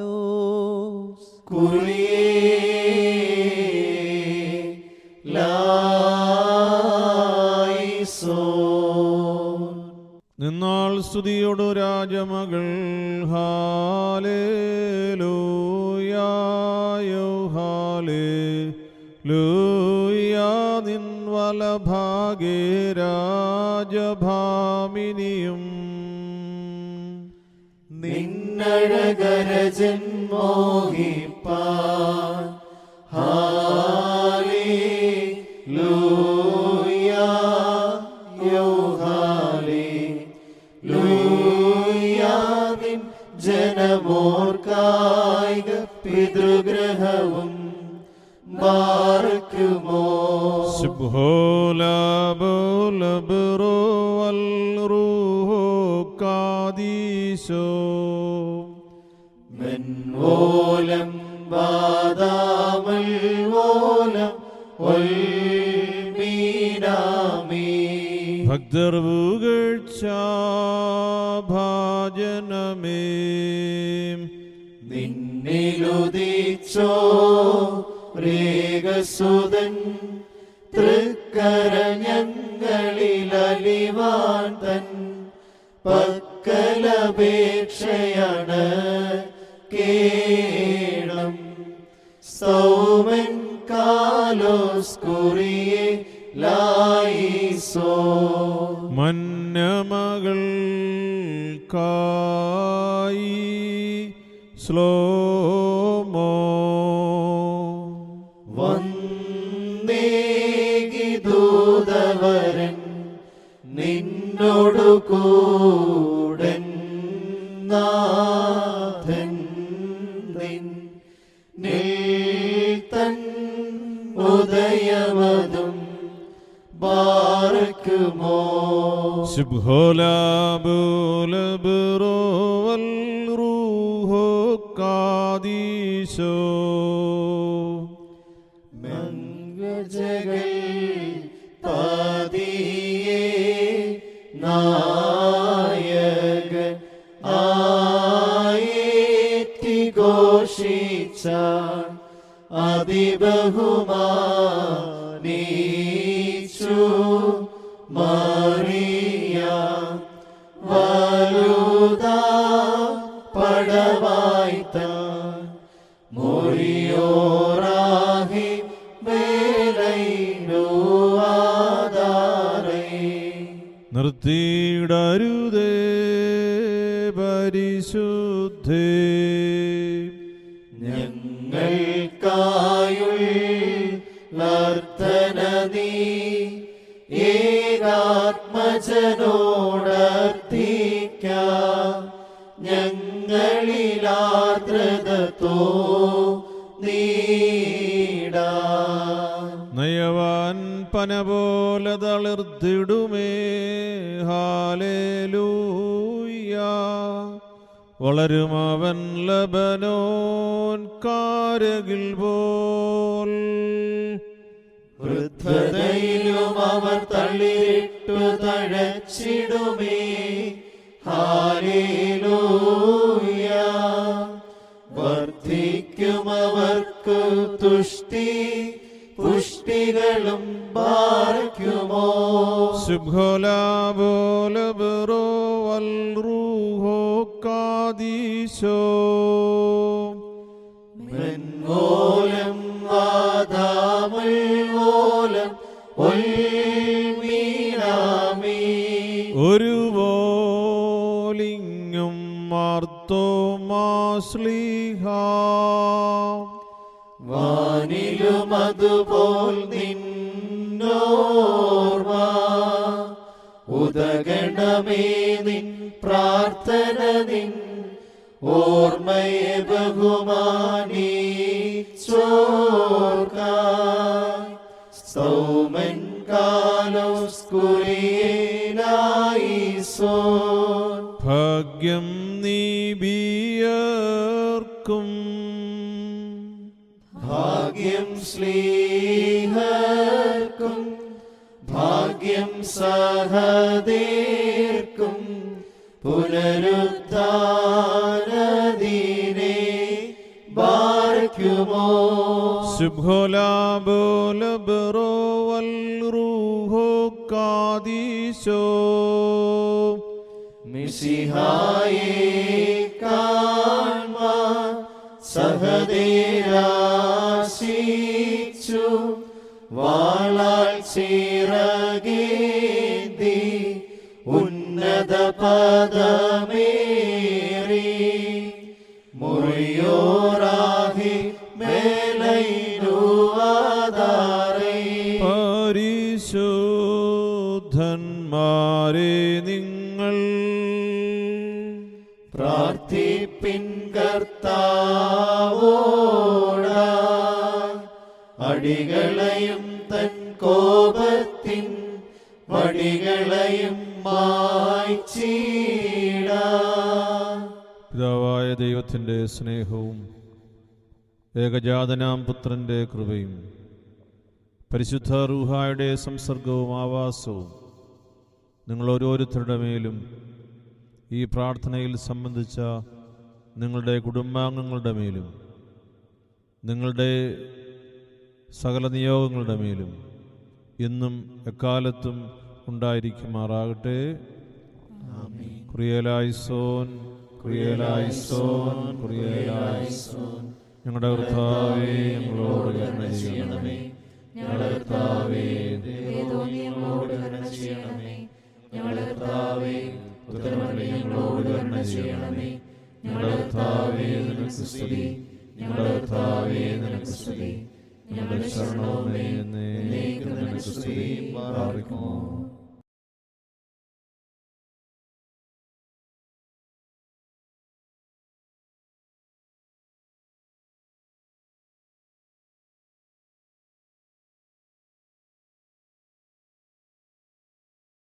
നിന്നാൾ സ്തുതിയോടു രാജമകൾ ഹാലേലൂയായോ ഹാലേലൂയാ നിൻ വലഭാഗേ രാജഭാമിനിയും നിന്നഴകരജൻ മോഹിപ്പാൻ ഹാലേലൂയാ യോ ഹാലേലൂയാ നിൻ ജനമോർക്കായിക പിതൃഗ്രഹവും ബാറക്കുമോ സുബ്ഹോലബുലബ്റോ വൽറൂഹോ കാദീശോ മെൻവോലം ബാദാമൽ വോലം വൽമീനാമീ ഭക്തർ പുകഴ്ച ഭാജനമേ നിന്നിലുദിച്ചോ രേഖസുതൻ തൃക്കരഞ്ഞങ്ങളിലലിവാൻ തൻ പക്കലപേക്ഷയാണ് കേളം സൗമൻ കാലോസ് കുറിയെ ലായിസോ മന്നമകൾ കായി സ്ലോമോ വന്നേകി ദൂതവരൻ നിന്നോടു കൂടൻ നാഥൻ നിൻ തൻ ഉദയമതും ബാറക്കുമോ സുബ്ഹോലബുലബ്റോ വൽറൂഹോ കാദീശോ മംഗജകൾ പതിയേ നായകൻ ആയേറ്റി ഘോഷിച്ചാൻ അതിബഹുമാനീച്ചു മറിയ വലുതാ പടവായ്ത്താൻ മൊറിയോറാഹി വേലൈനോ ആധാരേ നിർത്തിയിടരുതേ പരിശുദ്ധേ ഞങ്ങൾക്കായുള്ളർത്തന നീ ഏകാത്മജനോടർത്ഥിക്ക ഞങ്ങളിലാർദ്രതോ നീടാ നയവാൻ പന പോലെ തളിർത്തിടുമേ ഹാലേലൂയാ വളരും അവൻ ലബനോൻ കാരകിൽ പോൽ വൃദ്ധതയിലും അവർ തള്ളിയിട്ടു തഴച്ചിടുമേ ഹാലേലൂയ വർദ്ധിക്കും അവർക്ക് തുഷ്ടി പുഷ്ടികളും ബാറക്കുമോ സുബ്ഹോലബുലബ്റോ വൽറൂഹോ കാദീശോ മെൻവോലം വാദാമുൽ വോലം ഉൽമീനാമീ ഒരു വോലിങ്ങും മാർത്തോമാശ്ലീഹ വാനിലും അതുപോൽ നിന്നോർമ്മ ഉദഗണമേ നിൻ പ്രാർത്ഥന നിൻ ഓർമ്മയെ ബഹുമാനിച്ചോർക്കായി സൗമൻ കാലോസ് കുറിയേലായിസോ ഭാഗ്യം നീ പ്രിയർക്കും ഭാഗ്യം ശ്ലീഹർക്കും ഭാഗ്യം സഹദേർക്കും പുനരുദ്ധാനദീനെ ബാർക്കുമോ ശുഭോലാബോലബറോ വൽറൂഹോ കാദീശോ മിശിഹായെ കാൺമാൻ സഹദേരാശിച്ചു വാളാൽ ചിറകേന്തി ഉന്നത പദമേറി മുറിയോറാഹി മേലൈനുവാദാരേ പരിശുദ്ധന്മാരെ നിങ്ങൾ പ്രാർത്ഥിപ്പിൻ കർത്താവോടാ അടികളെയും തൻ കോപത്തിൻ വടികളെയും മായ്ച്ചീടാ. പിതാവായ ദൈവത്തിൻ്റെ സ്നേഹവും ഏകജാതനാം പുത്രൻ്റെ കൃപയും പരിശുദ്ധ റൂഹായുടെ സംസർഗവും ആവാസവും നിങ്ങൾ ഓരോരുത്തരുടെ മേലും ഈ പ്രാർത്ഥനയിൽ സംബന്ധിച്ച നിങ്ങളുടെ കുടുംബാംഗങ്ങളുടെ മേലും നിങ്ങളുടെ സകല നിയോഗങ്ങളുടെ മേലും ഇന്നും എക്കാലത്തും ഉണ്ടായിരിക്കുമാറാകട്ടെ. കുറിയലായിസോൻ കുറിയലായിസോൻ കുറിയലായിസോൻ. ഞങ്ങളുടെ കർത്താവേ, ഞങ്ങളോട് കരുണ ചെയ്യണമേ. ഞങ്ങളുടെ കർത്താവേ, ഞങ്ങളോട് കരുണ ചെയ്യണമേ. ഞങ്ങളുടെ കർത്താവേ, ഉത്തരമരുളി ഞങ്ങളോട് കരുണ ചെയ്യണമേ. ഞങ്ങളുടെ കർത്താവേ, നിനക്ക് സ്തുതി. ഞങ്ങളുടെ കർത്താവേ, നിനക്ക് സ്തുതി. ഞങ്ങളുടെ ശരണമേ, എന്നേക്കും നിനക്ക് സ്തുതി. പാർക്കുമോ.